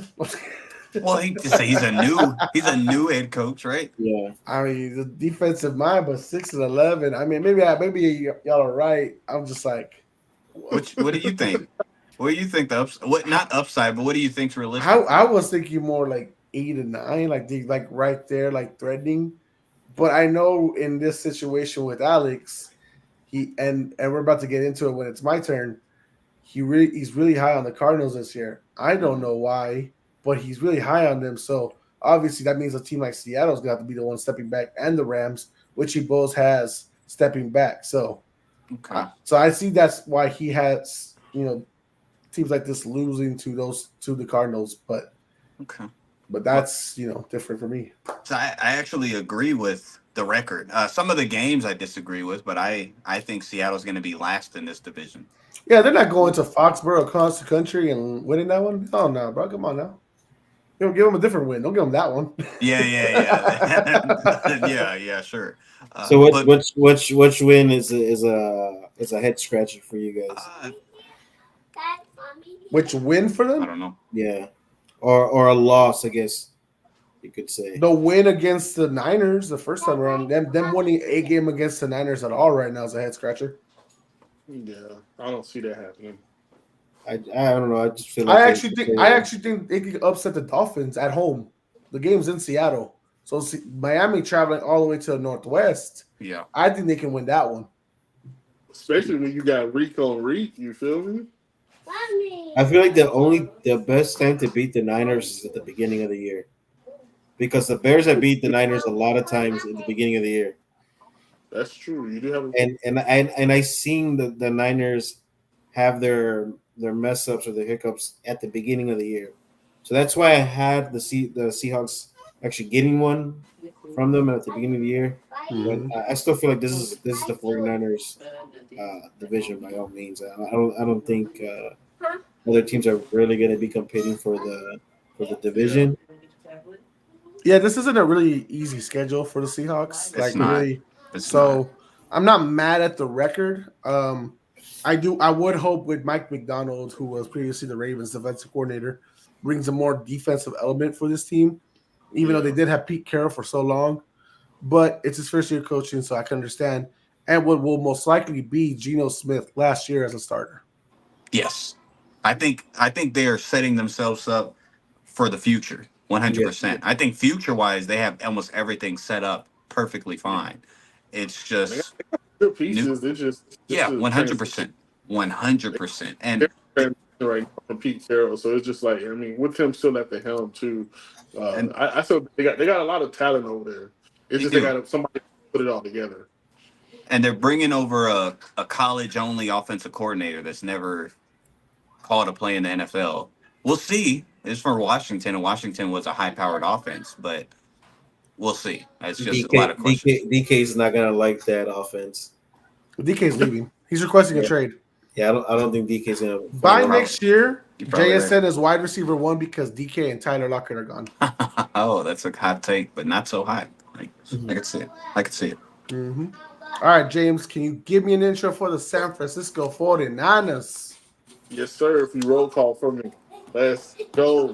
Well, he's a new head coach, right? Yeah. I mean, the defensive mind, but 6-11. I mean, maybe y'all are right. I'm just like, What do you think? What do you think not upside, but what do you think's realistic? I was thinking more like 8 and 9, like right there, like threatening. But I know in this situation with Alex, and we're about to get into it when it's my turn. He's really high on the Cardinals this year. I don't know why, but he's really high on them. So obviously that means a team like Seattle's gonna have to be the one stepping back, and the Rams, which he both has stepping back. So, so I see that's why he has teams like this losing to the Cardinals, but that's different for me. So I actually agree with the record. Some of the games I disagree with, but I think Seattle's going to be last in this division. Yeah, they're not going to Foxborough across the country and winning that one. Oh no, bro, come on now. Give them a different win. Don't give them that one. Yeah, yeah, sure. So which win is a head scratcher for you guys? Which win for them? I don't know. Yeah, or a loss, I guess you could say. The win against the Niners the first time around. Them winning a game against the Niners at all right now is a head scratcher. Yeah, I don't see that happening. I don't know. I just feel like I actually think they could upset the Dolphins at home. The game's in Seattle, so Miami traveling all the way to the Northwest. Yeah, I think they can win that one. Especially when you got Reek on Reek. You feel me? I feel like the best time to beat the Niners is at the beginning of the year, because the Bears have beat the Niners a lot of times in the beginning of the year. That's true. You do have and I seen the Niners have their mess ups or the hiccups at the beginning of the year, so that's why I had the Seahawks actually getting one from them at the beginning of the year. Mm-hmm. But I still feel like this is the 49ers division by all means. I don't think other teams are really going to be competing for the division. Yeah, this isn't a really easy schedule for the Seahawks. It's not. Really. It's So not. I'm not mad at the record. I would hope with Mike McDonald, who was previously the Ravens defensive coordinator, brings a more defensive element for this team, even though they did have Pete Carroll for so long. But it's his first year coaching, so I can understand. And what will most likely be Geno Smith last year as a starter. Yes, I think they are setting themselves up for the future, 100%. I think future-wise, they have almost everything set up perfectly fine. It's just good pieces. It's just 100%, 100%, and right now from Pete Carroll. So it's just like, I mean, with him still at the helm too. I feel they got a lot of talent over there. It's just they got somebody put it all together. And they're bringing over a college-only offensive coordinator that's never called a play in the NFL. We'll see. It's for Washington, and Washington was a high-powered offense, but we'll see. It's just a lot of questions. DK's not gonna like that offense. DK's leaving. He's requesting a trade. Yeah, I don't think DK's gonna. By next year, JSN right. is wide receiver 1 because DK and Tyler Lockett are gone. Oh, that's a hot take, but not so hot. I can see it. I can see it. Mm-hmm. All right, James, can you give me an intro for the San Francisco 49ers? Yes, sir. If you roll call for me, let's go.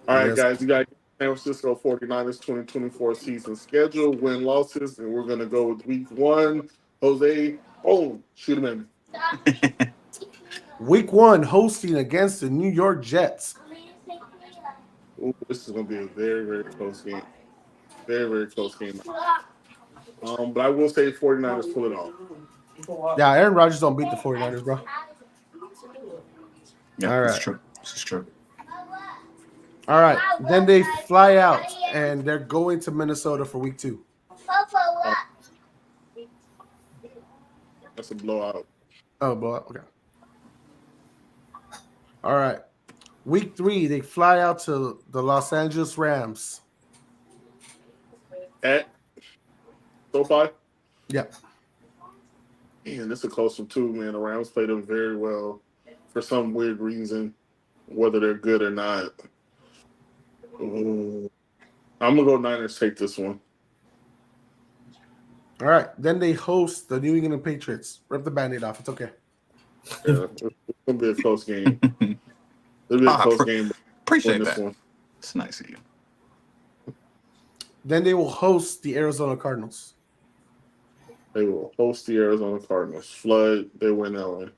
All right, guys, you got San Francisco 49ers 2024 season schedule, win losses, and we're going to go with week 1. Jose, shoot him in. Week 1, hosting against the New York Jets. Ooh, this is going to be a very, very close game. Very, very close game. But I will say 49ers pull it off. Yeah, Aaron Rodgers don't beat the 49ers, bro. Yeah, all right. That's true. This is true. All right. Then they fly out, and they're going to Minnesota for week 2. That's a blowout. Oh, blowout. Okay. All right. Week 3, they fly out to the Los Angeles Rams. At SoFi? Yep. Man, this is a close one too, man. The Rams played them very well for some weird reason, whether they're good or not. Ooh. I'm going to go Niners take this one. All right. Then they host the New England Patriots. Rip the Band-Aid off. It's okay. Yeah, it's going to be a close game. It'll be a close game. Appreciate that. One. It's nice of you. Then they will host the Arizona Cardinals. They will host the Arizona Cardinals. Flood, they win that one.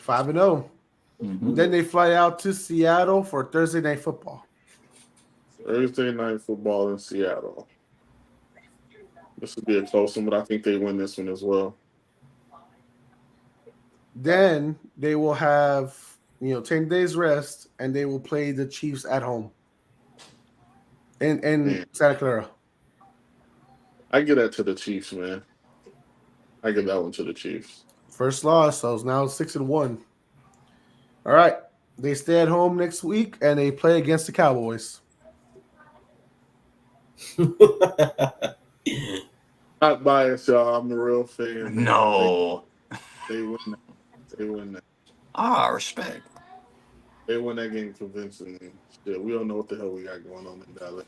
5-0. Mm-hmm. Then they fly out to Seattle for Thursday Night Football. Thursday Night Football in Seattle. This will be a close one, but I think they win this one as well. Then they will have 10 days rest, and they will play the Chiefs at home in Santa Clara. I give that to the Chiefs, man. I give that one to the Chiefs. First loss, so it's now 6-1. All right. They stay at home next week, and they play against the Cowboys. Not biased, y'all. I'm a real fan. No. They win that. They win that. Respect. They win that game convincingly. Yeah, we don't know what the hell we got going on in Dallas.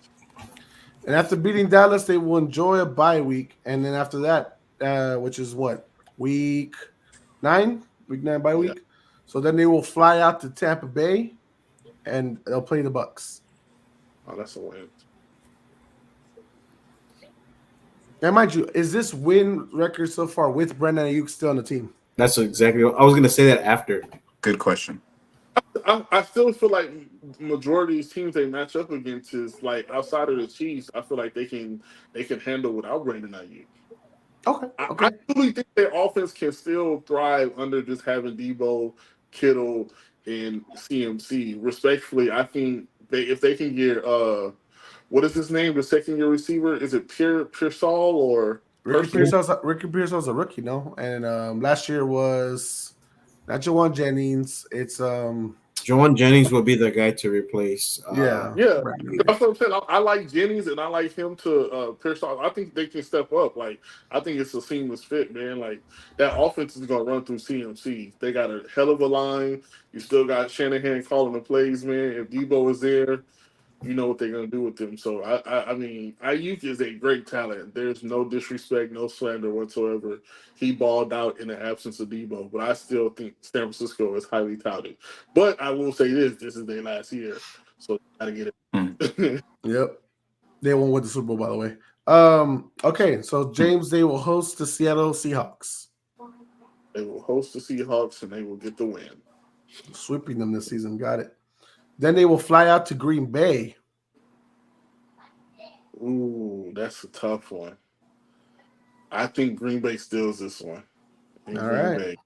And after beating Dallas, they will enjoy a bye week. And then after that, which is what? Week 9? Week 9 bye week? So then they will fly out to Tampa Bay, and they'll play the Bucks. Oh, that's a win. And mind you, is this win record so far with Brandon Ayuk still on the team? That's exactly what I was going to say that after. Good question. I still feel like majority of these teams they match up against is like outside of the Chiefs. I feel like they can handle without Brandon Ayuk. Okay. I really think their offense can still thrive under just having Debo, Kittle, and CMC. Respectfully, I think if they can get what is his name? The second-year receiver, is it Pearsall or Ricky Pearsall's a rookie, no? And last year was not Jawan Jennings. It's Jawan Jennings will be the guy to replace. Yeah. That's what I'm saying. I like Jennings and I like him to Pearsall. I think they can step up. Like, I think it's a seamless fit, man. Like, that offense is going to run through CMC. They got a hell of a line. You still got Shanahan calling the plays, man. If Debo is there, you know what they're going to do with them. So, I mean, Ayuk is a great talent. There's no disrespect, no slander whatsoever. He balled out in the absence of Debo, but I still think San Francisco is highly touted. But I will say this is their last year, so got to get it. Yep. They won't win the Super Bowl, by the way. Okay, so James, they will host the Seattle Seahawks. They will host the Seahawks, and they will get the win. Sweeping them this season. Got it. Then they will fly out to Green Bay. Ooh, that's a tough one. I think Green Bay steals this one. All right.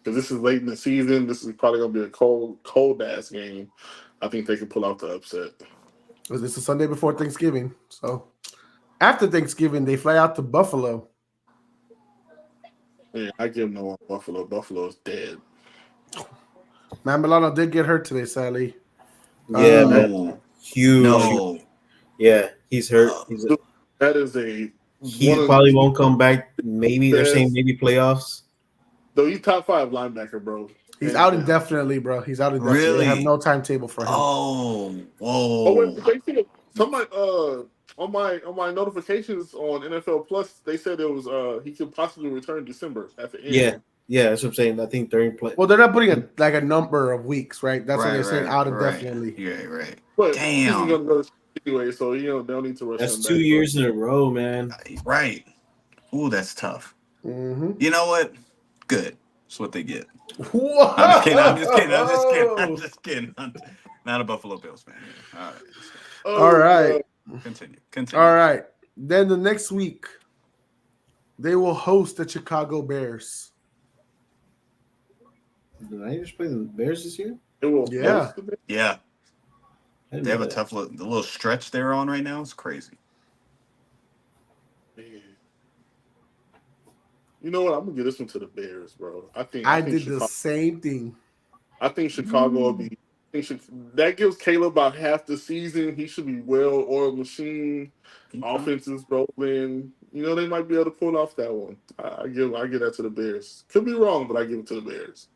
Because this is late in the season. This is probably going to be a cold-ass game. I think they can pull out the upset. It's a Sunday before Thanksgiving, so After Thanksgiving, they fly out to Buffalo. Yeah, I give no on Buffalo. Buffalo's dead. Man, Milano did get hurt today, sadly. Yeah, Um, man. No, Huge. no. Yeah, he's hurt. That is He one of probably the won't come back. Maybe they're saying best- maybe playoffs. Though he's top 5 linebacker, bro. He's Hands out down. indefinitely, bro. He's out indefinitely. They have Really? no timetable for him. Oh, Oh wait, whoa. they said somebody on my notifications on NFL Plus, they said it was he could possibly return December at the end. Yeah, that's what I'm saying. I think during play. Well, they're not putting a number of weeks, right? That's what Right, they're saying, right, out right. indefinitely. Yeah, right. But Damn. he's gonna go anyway, so they'll need to rush That's him 2 back. years in a row, man. Right. Ooh, that's tough. Mm-hmm. You know what? Good. That's what they get. Whoa! I'm just kidding. I'm not a Buffalo Bills fan. All right. All right. Continue. All right. Then the next week, they will host the Chicago Bears. Did I just play the Bears this year? It will Yeah. host the Bears. Yeah. I didn't They have know a that. tough the little stretch they're on right now. It's crazy. Man. You know what? I'm gonna give this one to the Bears, bro. I think did Chicago, the same thing. I think Chicago will be. That gives Caleb about half the season. He should be well-oiled machine. Offenses rolling. They might be able to pull off that one. I give that to the Bears. Could be wrong, but I give it to the Bears.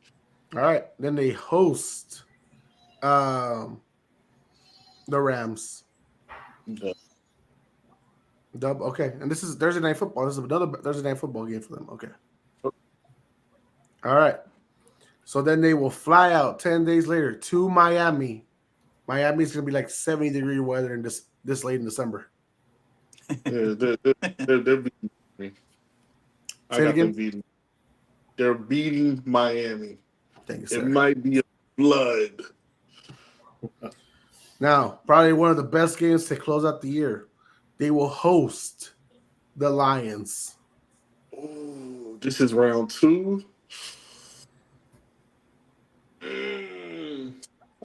All right. Then they host the Rams. Yeah. Okay. And this is Thursday Night Football. This is another Thursday Night Football game for them. Okay. All right. So then they will fly out 10 days later to Miami. Miami's going to be like 70-degree weather in this late in December. Yeah, they're beating me. Say it again? Them. They're beating Miami. Thank you, It sir. might be a blood. Now, probably one of the best games to close out the year. They will host the Lions. Oh, this is round 2.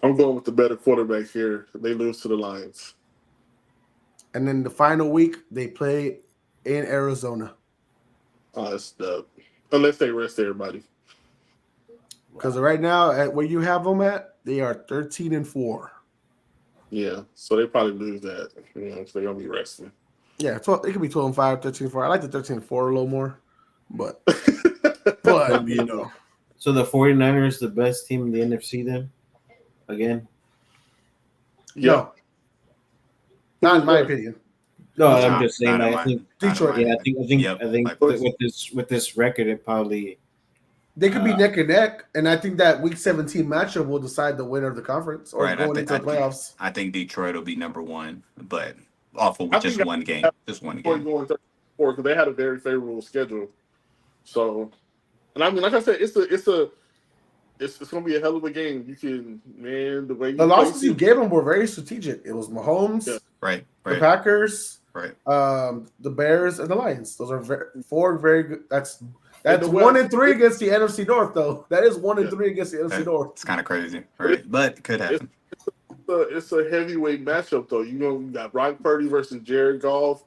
I'm going with the better quarterback here. They lose to the Lions. And then the final week, they play in Arizona. Oh, that's dope. Unless they rest everybody. Because right now, at where you have them at, they are 13-4. Yeah, so they probably lose that. So they're going to be resting. Yeah, it could be 12-5, 13-4. I like the 13-4 a little more. But So the 49ers the best team in the NFC then? Again? Yeah. No. Not in my opinion. No, Nah, I'm just saying. not in I think Detroit. Yeah, I think Yep, I think like- with this record, it probably They could be neck and neck, and I think that Week 17 matchup will decide the winner of the conference or Right, I going think- into the playoffs. I think Detroit will be number 1, but off of I just think one game. Just one Detroit game. going 34 because they had a very favorable schedule. So, and I mean, like I said, it's going to be a hell of a game. You can, man, the way you The losses play- you gave them were very strategic. It was Mahomes, Yeah. Right. the Packers, Right. the Bears, and the Lions. Those are 4 very good. That's And the 1-3 against the NFC North, though. That is 1-3 against the NFC That- North. It's kind of crazy, right? But it could happen. It's a heavyweight matchup, though. You got Brock Purdy versus Jared Goff,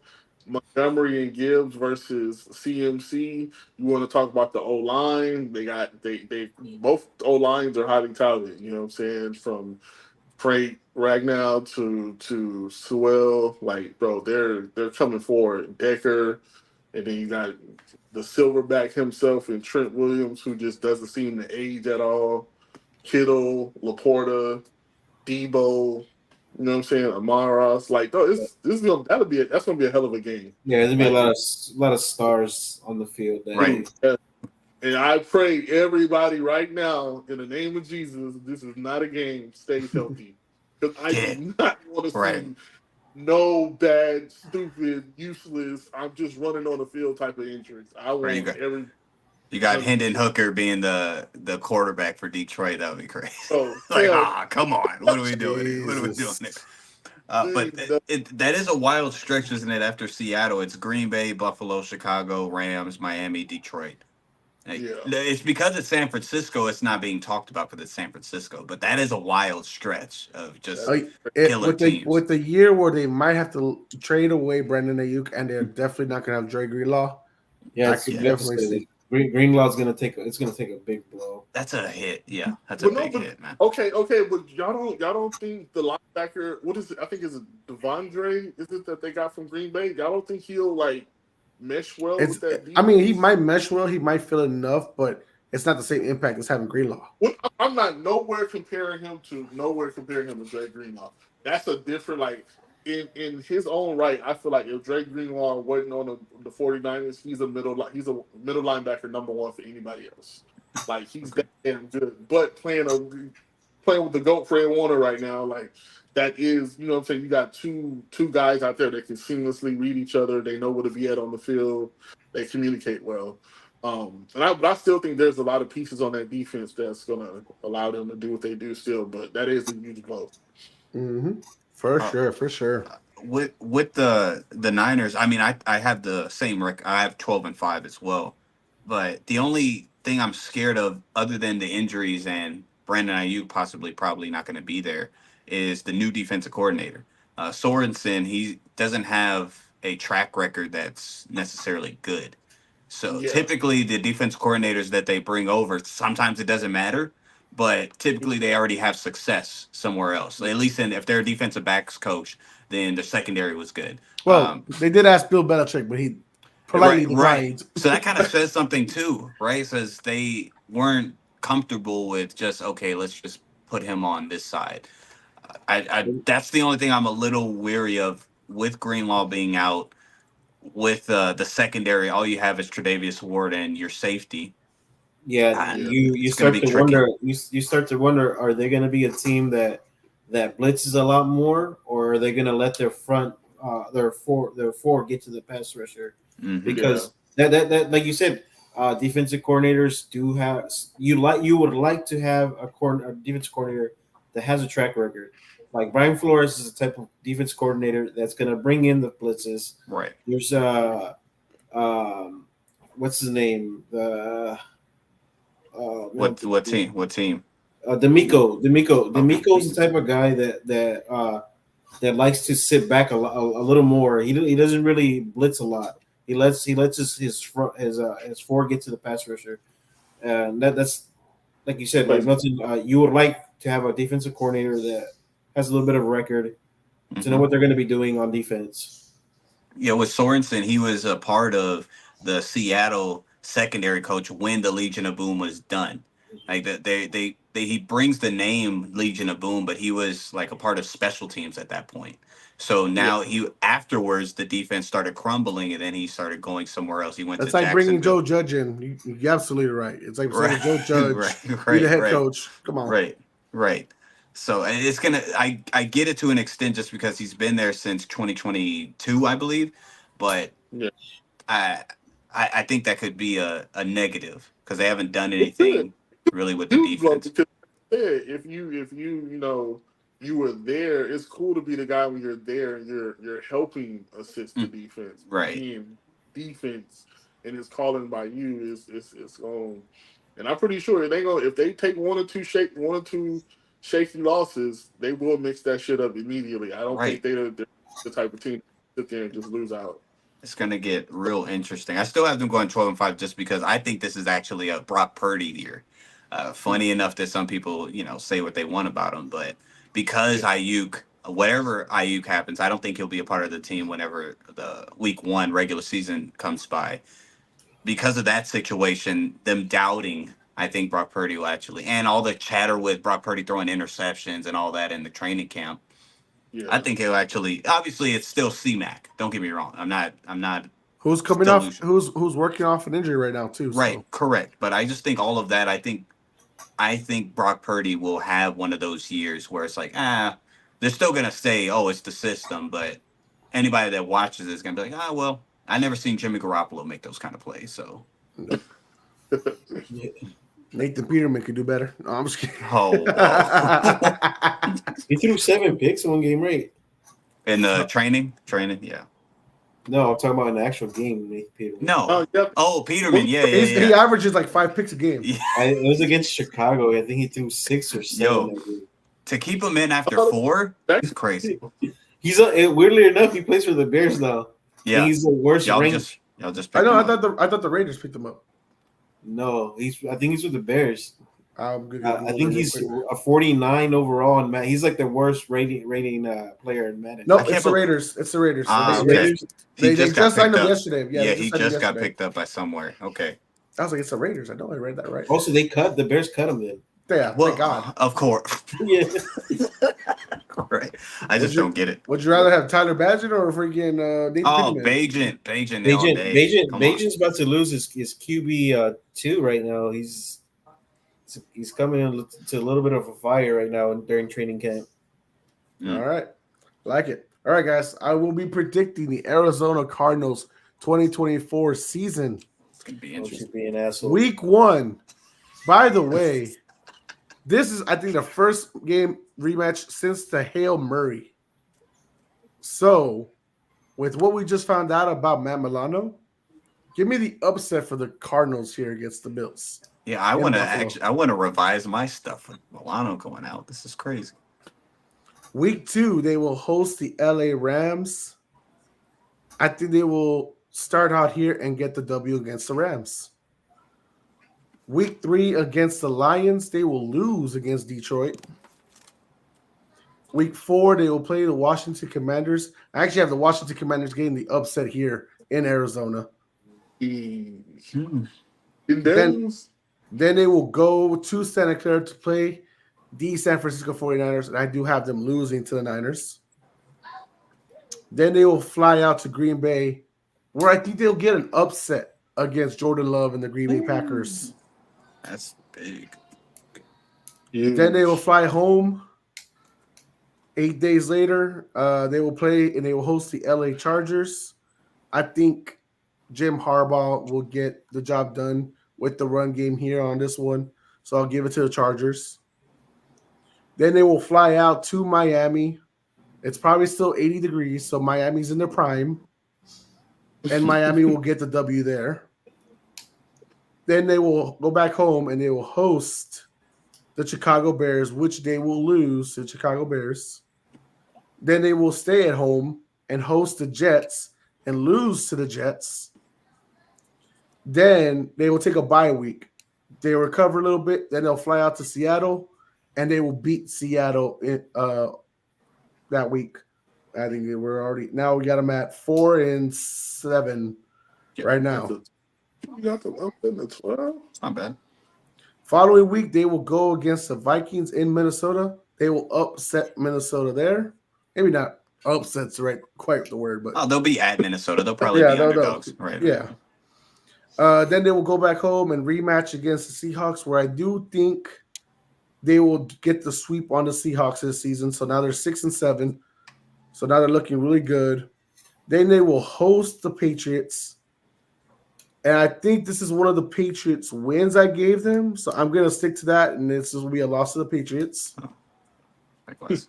Montgomery and Gibbs versus CMC. You want to talk about the O line? They both O lines are highly touted. You know what I'm saying? From Frank Ragnow to Sewell, like, bro, they're coming forward. Decker, and then you got the silverback himself and Trent Williams, who just doesn't seem to age at all. Kittle, Laporta, Debo, you know what I'm saying? Amaras, like, that's gonna be a hell of a game. Yeah, there's gonna be a lot of stars on the field. Right. And I pray everybody right now, in the name of Jesus, this is not a game. Stay healthy, because I do not want to see Right. no bad, stupid, useless. I'm just running on the field type of injuries. I want Right, You got Hendon Hooker being the quarterback for Detroit. That would be crazy. Oh, Like, hell, come on. What are we doing here? What are we doing here? But that is a wild stretch, isn't it? After Seattle, it's Green Bay, Buffalo, Chicago, Rams, Miami, Detroit. It's because it's San Francisco. It's not being talked about because it's San Francisco. But that is a wild stretch of just killer teams. With the year where they might have to trade away Brandon Ayuk, and they're definitely not going to have Dre Greenlaw. Yeah, I could definitely see Greenlaw's going to take a big blow. That's a hit. Yeah, that's a big hit, man. Okay, but y'all don't think the linebacker? What is it? I think it's Devondre. Is it that they got from Green Bay? Y'all don't think he'll mesh well with that defense? I mean, he might mesh well. He might feel enough, but it's not the same impact as having Greenlaw. Well, I'm not nowhere comparing him to Dre Greenlaw. That's a different, in his own right. I feel like if Dre Greenlaw wasn't on the 49ers, he's a middle linebacker number one for anybody else. He's that damn good. But playing with the GOAT Fred Warner right now, that is, you know what I'm saying? You got two guys out there that can seamlessly read each other. They know where to be at on the field. They communicate well. But I still think there's a lot of pieces on that defense that's going to allow them to do what they do still. But that is a huge blow. Mm-hmm. For sure. With the Niners, I mean, I have the same record. I have 12-5 as well. But the only thing I'm scared of, other than the injuries and Brandon Ayuk probably not going to be there, is the new defensive coordinator. Sorensen, he doesn't have a track record that's necessarily good. So typically the defense coordinators that they bring over, sometimes it doesn't matter, but typically they already have success somewhere else. At least if they're a defensive backs coach, then the secondary was good. Well, they did ask Bill Belichick, but he politely declined. So that kind of says something too, right? It says they weren't comfortable with just, okay, let's just put him on this side. That's the only thing I'm a little weary of with Greenlaw being out. With the secondary, all you have is Tre'Davious Ward and your safety. Yeah, you start to wonder. You start to wonder: are they going to be a team that blitzes a lot more, or are they going to let their front, their four get to the pass rusher? Mm-hmm. Because that like you said, defensive coordinators do have you would like to have a defensive coordinator that has a track record. Like Brian Flores is the type of defense coordinator that's going to bring in the blitzes. Right. There's what's his name? What team? D'Amico's the type of guy that likes to sit back a little more. He doesn't really blitz a lot. He lets his four get to the pass rusher. And that's like you said, like Milton, you would like to have a defensive coordinator that has a little bit of a record to know what they're going to be doing on defense. Yeah, with Sorensen, he was a part of the Seattle secondary coach when the Legion of Boom was done. Like he brings the name Legion of Boom, but he was like a part of special teams at that point. So now afterwards the defense started crumbling, and then he started going somewhere else. He went. That's like bringing Joe Judge in. You're absolutely right. It's like bringing Joe Judge, be the head coach. Come on. Right. So it's gonna. I get it to an extent just because he's been there since 2022, I believe. But I think that could be a negative because they haven't done anything really with the defense. If you were there, it's cool to be the guy when you're there and you're helping assist the defense. Right. Being defense and it's calling by you is going. And I'm pretty sure if they take one or two shaky losses, they will mix that shit up immediately. I don't think they're the type of team to sit there and just lose out. It's going to get real interesting. I still have them going 12-5 just because I think this is actually a Brock Purdy year. Funny enough that some people, say what they want about him, but because Ayuk, whatever Ayuk happens, I don't think he'll be a part of the team whenever the week 1 regular season comes by. Because of that situation, them doubting, I think Brock Purdy will actually, and all the chatter with Brock Purdy throwing interceptions and all that in the training camp. Yeah. I think he'll actually. Obviously, it's still C-Mac. Don't get me wrong. I'm not. Who's coming off? Who's working off an injury right now too? Right, so. Correct. But I just think all of that. I think Brock Purdy will have one of those years where it's like, they're still gonna say, oh, it's the system, but anybody that watches is gonna be like, well, I never seen Jimmy Garoppolo make those kind of plays, so. Nathan Peterman could do better. No, I'm just kidding. Oh, he threw 7 picks in one game, right? In the training, yeah. No, I'm talking about an actual game. Peterman. No. Yep. Oh, Peterman. Yeah. He averages like 5 picks a game. Yeah. It was against Chicago. I think he threw 6 or 7. Yo. That game. To keep him in after 4, that's crazy. He's weirdly enough, he plays for the Bears now. Yeah. And he's the worst ranked. Y'all just I know. picked him up. I thought the Raiders picked him up. No, I think he's with the Bears. I'm good. I think he's a 49 overall in Madden. He's like the worst rating player in Madden. No, it's the Raiders. It's the Raiders. Okay. They just signed him yesterday. Yeah, he just got picked up by somewhere. Okay. I was like, it's the Raiders. I know I read that right. Also, the Bears cut him then. Yeah, Well, thank God. of course. Yeah. Right. I just don't get it. Would you rather have Tyler Badgett or freaking Nathan Pittman? Bajan's about to lose his QB 2 right now. He's coming into a little bit of a fire right now during training camp. Mm. All right. Like it. All right, guys. I will be predicting the Arizona Cardinals 2024 season. It's going to be interesting. Be an asshole. Week 1. By the way, this is, I think, the first game rematch since the Hail Murray. So, with what we just found out about Matt Milano, give me the upset for the Cardinals here against the Bills. Yeah, I want to revise my stuff with Milano going out. This is crazy. Week 2, they will host the LA Rams. I think they will start out here and get the W against the Rams. Week 3 against the Lions, they will lose against Detroit. Week 4, they will play the Washington Commanders. I actually have the Washington Commanders getting the upset here in Arizona. Hmm. Then they will go to Santa Clara to play the San Francisco 49ers, and I do have them losing to the Niners. Then they will fly out to Green Bay, where I think they'll get an upset against Jordan Love and the Green Bay Packers. That's big. Then they will fly home. 8 days later, they will play and they will host the LA Chargers. I think Jim Harbaugh will get the job done with the run game here on this one. So I'll give it to the Chargers. Then they will fly out to Miami. It's probably still 80 degrees, so Miami's in their prime. And Miami will get the W there. Then they will go back home and they will host the Chicago Bears, which they will lose to Chicago Bears. Then they will stay at home and host the Jets and lose to the Jets. Then they will take a bye week. They recover a little bit. Then they'll fly out to Seattle, and they will beat Seattle that week. I think we're already – now we got them at 4-7 right now. You got them up in the 12? It's not bad. Following week, they will go against the Vikings in Minnesota. They will upset Minnesota there. Maybe not upset's quite the word, but they'll be at Minnesota. They'll probably be underdogs. Right. Yeah. Then they will go back home and rematch against the Seahawks, where I do think they will get the sweep on the Seahawks this season. So now they're 6-7. So now they're looking really good. Then they will host the Patriots. And I think this is one of the Patriots wins I gave them. So I'm going to stick to that. And this will be a loss to the Patriots. Likewise.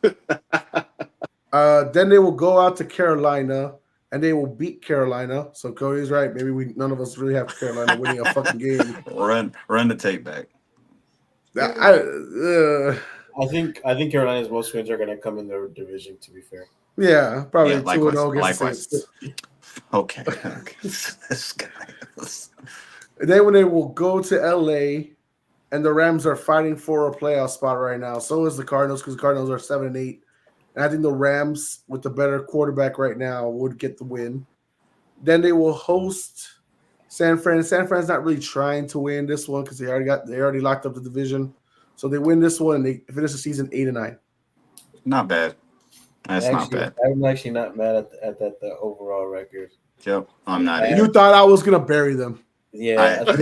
Then they will go out to Carolina and they will beat Carolina. So Cody's right. Maybe none of us really have Carolina winning a fucking game. Run the tape back. I think Carolina's most wins are going to come in their division, to be fair. Yeah, probably 2-0 against the Saints. Okay. This guy. And then when they will go to LA, and the Rams are fighting for a playoff spot right now. So is the Cardinals, because the Cardinals are 7-8. And I think the Rams, with the better quarterback right now, would get the win. Then they will host San Fran. San Fran's not really trying to win this one because they already locked up the division. So they win this one and they finish the season 8-9. Not bad. That's not bad. I'm actually not mad at the overall record. Yep, I'm not either. You thought I was gonna bury them. Yeah, I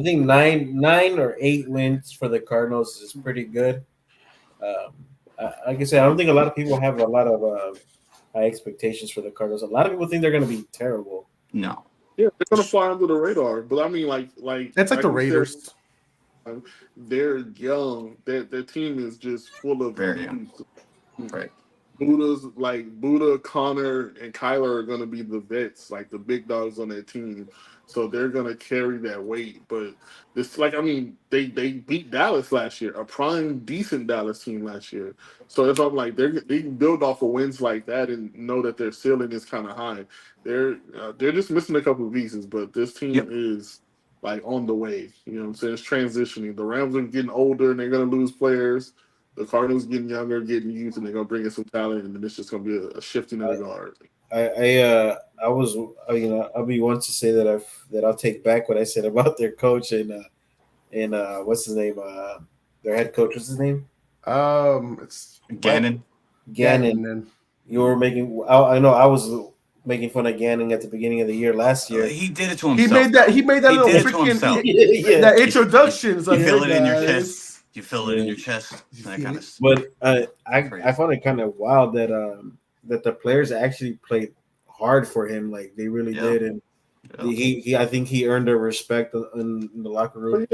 think 9 or 8 wins for the Cardinals is pretty good. Like I said, I don't think a lot of people have a lot of high expectations for the Cardinals. A lot of people think they're going to be terrible. No. Yeah, they're going to fly under the radar. But I mean, like that's like the Raiders. They're young. Their team is just full of very young. Right. Buddha, Connor, and Kyler are gonna be the vets, like the big dogs on that team. So they're gonna carry that weight. But this, they beat Dallas last year, a prime, decent Dallas team last year. So if I'm like they can build off of wins like that and know that their ceiling is kind of high. They're just missing a couple of pieces, but this team is like on the way. You know what I'm saying? It's transitioning. The Rams are getting older and they're gonna lose players. The Cardinals getting younger, getting used, and they're gonna bring in some talent, and then it's just gonna be a shifting of the guard. I'll be one to say that I'll take back what I said about their coach and what's his name? Their head coach. What's his name? It's Gannon. Gannon. You were making. I know I was making fun of Gannon at the beginning of the year last year. He did it to himself. He made that little freaking that introductions. You feel it in your chest. You feel it in your chest. That kind of. But I found it kind of wild that the players actually played hard for him, like they really did, and I think he earned their respect in the locker room.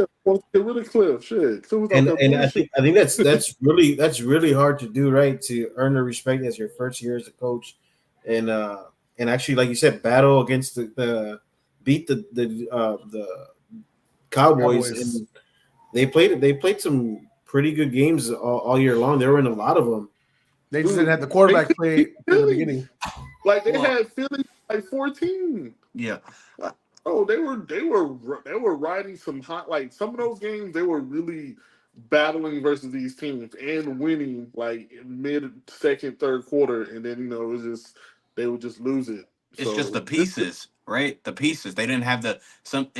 Really clear, shit. And I think that's really hard to do, right? To earn the respect as your first year as a coach, and actually, like you said, battle against beat the Cowboys. And they played some pretty good games all year long. They were in a lot of them. They just didn't have the quarterback play in the beginning. Like they had Philly like 14. Yeah. Oh, they were riding some hot. Like some of those games, they were really battling versus these teams and winning like mid second, third quarter, and then it was just they would just lose it. It's just the pieces, right? The pieces. They didn't have it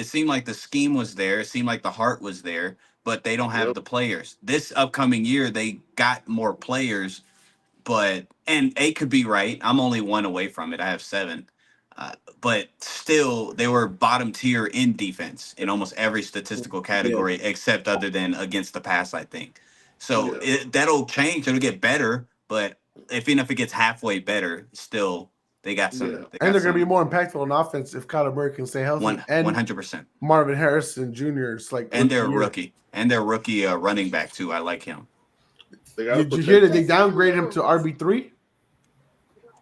seemed like the scheme was there. It seemed like the heart was there, but they don't have the players. This upcoming year, they got more players, and 8 could be right. I'm only 1 away from it. I have 7. But still, they were bottom tier in defense in almost every statistical category, except other than against the pass, I think. So that'll change. It'll get better, but even if it gets halfway better, still they got some. And they're going to be more impactful on offense if Kyler Murray can stay healthy. 100%. Marvin Harrison Jr. is like, and their rookie running back too. I like him. Did you hear that they downgraded him to RB3?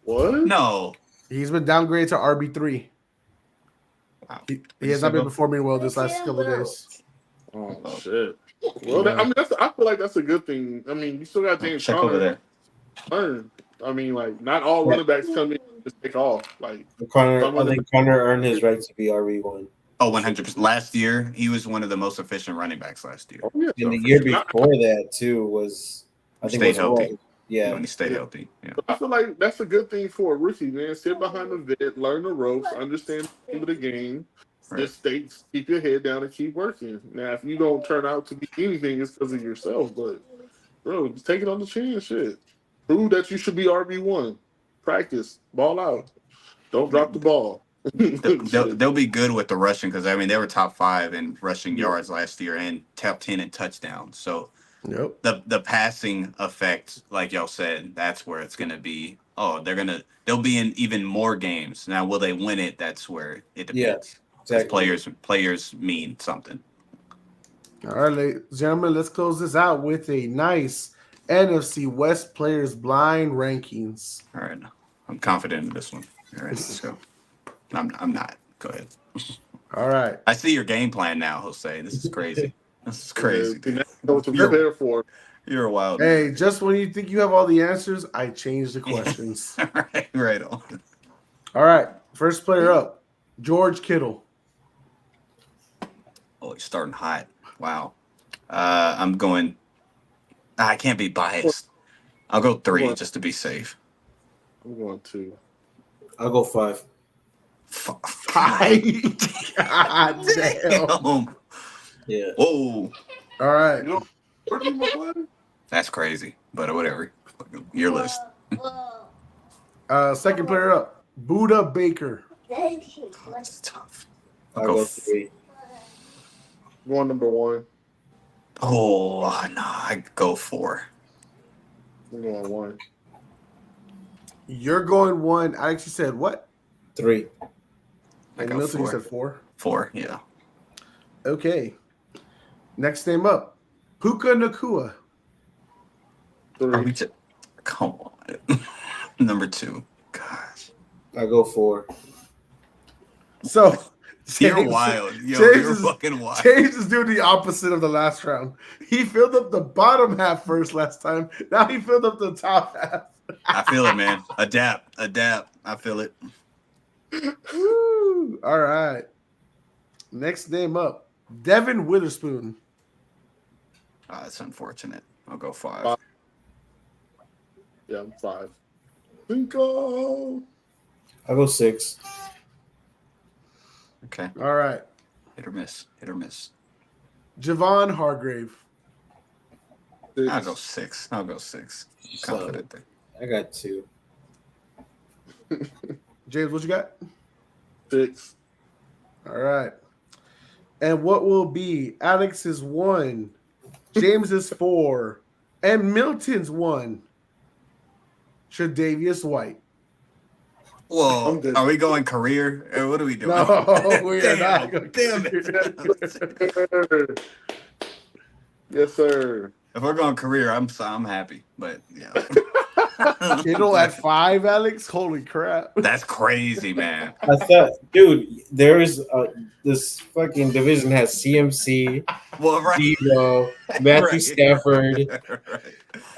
What? No. He's been downgraded to RB3. Wow. He has not been performing well this last couple of days. Oh shit. Well, I feel like that's a good thing. I mean, you still got James Check over there. Learn. I mean, like not all running backs come in and just take off. Like I think Connor earned his right to be RB1. Oh, 100%. Last year, he was one of the most efficient running backs last year. Oh, yeah. And the year before that too was stayed healthy. Yeah, when he stayed healthy. Yeah. I feel like that's a good thing for a rookie, man. Sit behind the vet, learn the ropes, understand the game. Right. Just keep your head down and keep working. Now, if you don't turn out to be anything, it's because of yourself. But, bro, just take it on the chin, shit. Prove that you should be RB1. Practice. Ball out. Don't drop the ball. They'll be good with the rushing because, they were top 5 in rushing yards last year and top 10 in touchdowns. So, the passing effect, like y'all said, that's where it's going to be. Oh, they'll be in even more games. Now, will they win it? That's where it depends. Yeah, exactly. Players mean something. All right, ladies and gentlemen, let's close this out with a nice NFC West players blind rankings. All right. I'm confident in this one. All right, let's go. I'm not. Go ahead. All right. I see your game plan now, Jose. This is crazy. This is crazy. What to prepare for. You're a wild. Hey, just when you think you have all the answers, I change the questions. Right on. All right. First player up, George Kittle. Oh, he's starting hot. Wow. I'm going. I can't be biased. I'll go 3 just to be safe. I'm going 2. I'll go 5. 5? God damn. Yeah. Whoa. All right. That's crazy, but whatever. Your list. Second player up, Buddha Baker. That's tough. I'll go 3. Going number 1. Oh, no. I go 4. I'm going 1. You're going 1. I actually said what? 3. And Milton, you said 4? 4, yeah. Okay. Next name up, Puka Nakua. 3. Come on. Number 2. Gosh. I go 4. So You're wild. Yo, you're fucking wild. James is doing the opposite of the last round. He filled up the bottom half first last time. Now he filled up the top half. I feel it, man. Adapt. I feel it. Woo. All right. Next name up, Devin Witherspoon. That's unfortunate. I'll go 5. Yeah, I'm 5. Cinco. I go 6. Okay. All right. Hit or miss. Javon Hargrave. I'll go 6. I'm confident there. I got 2. James, what you got? 6. All right. And what will be Alex's 1, James's 4, and Milton's 1? Tre'Davious White. Whoa, are we going career? Or what are we doing? No, we are not. Damn it. Yes, sir. If we're going career, I'm happy. But yeah. Kittle at 5, Alex? Holy crap. That's crazy, man. I thought, dude, there's this fucking division has CMC, Well, right. Debo, Matthew Right. Stafford.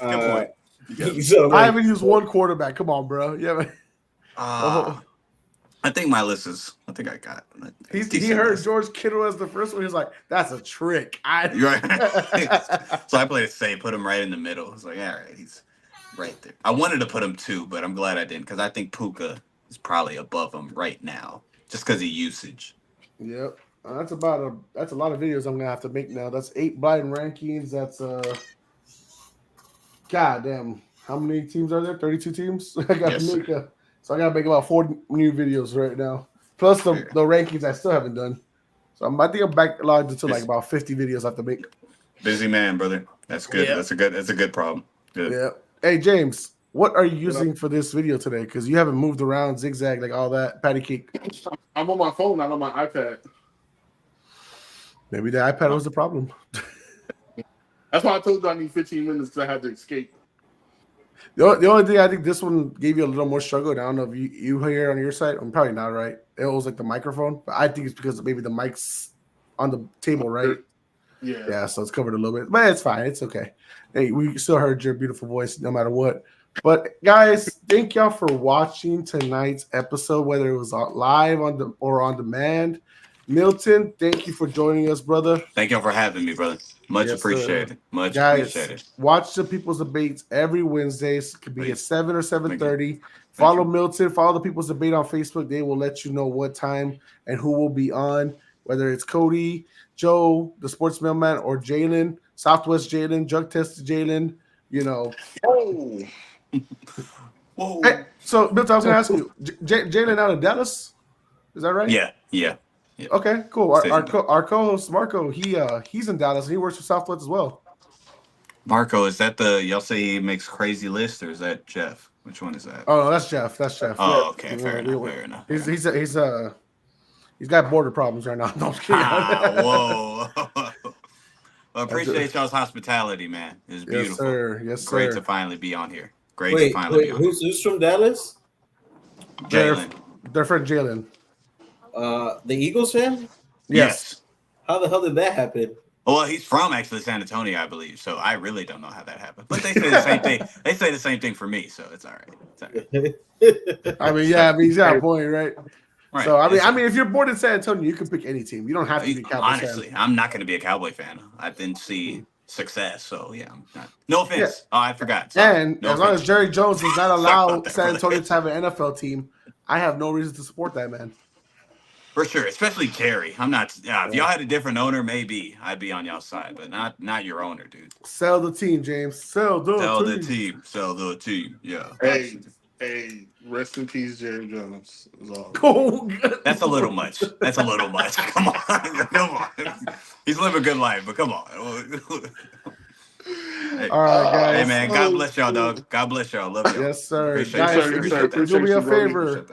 Right. Good point. So, I haven't used one quarterback. Come on, bro. Yeah, I think my list is. I think I got. he heard George Kittle as the first one. He was like, "That's a trick." You're right. So I played it safe, put him right in the middle. It's like, all right, he's right there. I wanted to put him 2, but I'm glad I didn't because I think Puka is probably above him right now, just because of usage. Yep, that's a lot of videos I'm gonna have to make now. That's 8 blind rankings. That's goddamn. How many teams are there? 32 teams. I gotta make about 4 new videos right now. Plus the rankings I still haven't done. So I think I'm backlogged into like about 50 videos I have to make. Busy man, brother. That's good. Yeah. That's a good problem. Good. Yeah. Hey James, what are you using for this video today? Because you haven't moved around, zigzag, like all that, patty cake. I'm on my phone, not on my iPad. Maybe the iPad was the problem. That's why I told you I need 15 minutes because I had to escape. The only thing I think this one gave you a little more struggle. And I don't know if you hear on your side. I'm probably not right. It was like the microphone, but I think it's because maybe the mic's on the table, right? Yeah. Yeah, so it's covered a little bit, but it's fine. It's okay. Hey, we still heard your beautiful voice no matter what. But guys, thank y'all for watching tonight's episode, whether it was live or on demand. Milton, thank you for joining us, brother. Thank y'all for having me, brother. Much appreciated. Much guys, appreciated. Watch the People's Debates every Wednesday. It could be at 7 or 7:30. Follow Milton. Follow the People's Debate on Facebook. They will let you know what time and who will be on, whether it's Cody, Joe, the Sports Mailman, or Jalen, Southwest Jalen, Drug Test Jalen, you know. Oh. Whoa. Hey, so, Milton, I was going to ask you, Jalen out of Dallas? Is that right? Yeah. Okay, cool. Our co-host, Marco, he's in Dallas, and he works for Southwest as well. Marco, is that y'all say he makes crazy lists, or is that Jeff? Which one is that? Oh, no, that's Jeff. Oh, okay. Fair enough. He's got border problems right now. No, I'm kidding. Whoa. Well, appreciate y'all's hospitality, man. It's beautiful. Yes, sir. Great to finally be on here. Wait, who's from Dallas? Jalen. Their friend Jalen. The Eagles fan? Yes. How the hell did that happen? Well, he's from actually San Antonio, I believe. So I really don't know how that happened. But they say the same thing. They say the same thing for me, so it's all right. I mean, he's got a point, right? Right. So I mean, if you're born in San Antonio, you can pick any team. You don't have to be a Cowboys honestly, fan. I'm not going to be a Cowboy fan. I didn't see success, so yeah, I'm not. No offense. Yeah. Oh, I forgot. Sorry. And as long as Jerry Jones does not allow San Antonio to have an NFL team, I have no reason to support that man. For sure, especially Kerry. I'm not. If y'all had a different owner, maybe I'd be on y'all's side, but not your owner, dude. Sell the team, James. Sell the team. Yeah. Hey, rest in peace, Jerry Jones. That's a little much. Come on. He's living a good life, but come on. Hey. All right, guys. Hey, man. God bless y'all, dog. God bless y'all. Love y'all. Yes, sir. Appreciate do me a favor.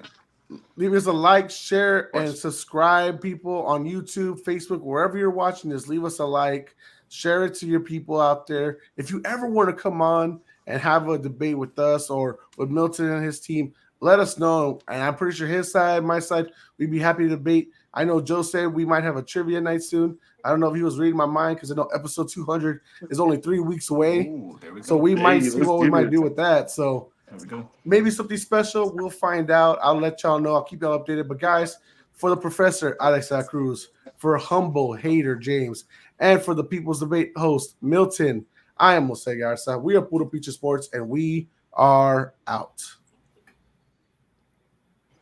Leave us a like, share, and subscribe, people, on YouTube, Facebook, wherever you're watching this. Leave us a like. Share it to your people out there. If you ever want to come on and have a debate with us or with Milton and his team, let us know. And I'm pretty sure his side, my side, we'd be happy to debate. I know Joe said we might have a trivia night soon. I don't know if he was reading my mind because I know episode 200 is only 3 weeks away. Ooh, there we go. So we might see let's what we do might it. do with that. So There we go. maybe something special. We'll find out. I'll let y'all know. I'll keep y'all updated. But guys, for the professor, Alex Cruz, for humble hater, James, and for the People's Debate host, Milton, I am Jose Garza. We are Puro Pinche Sports, and we are out.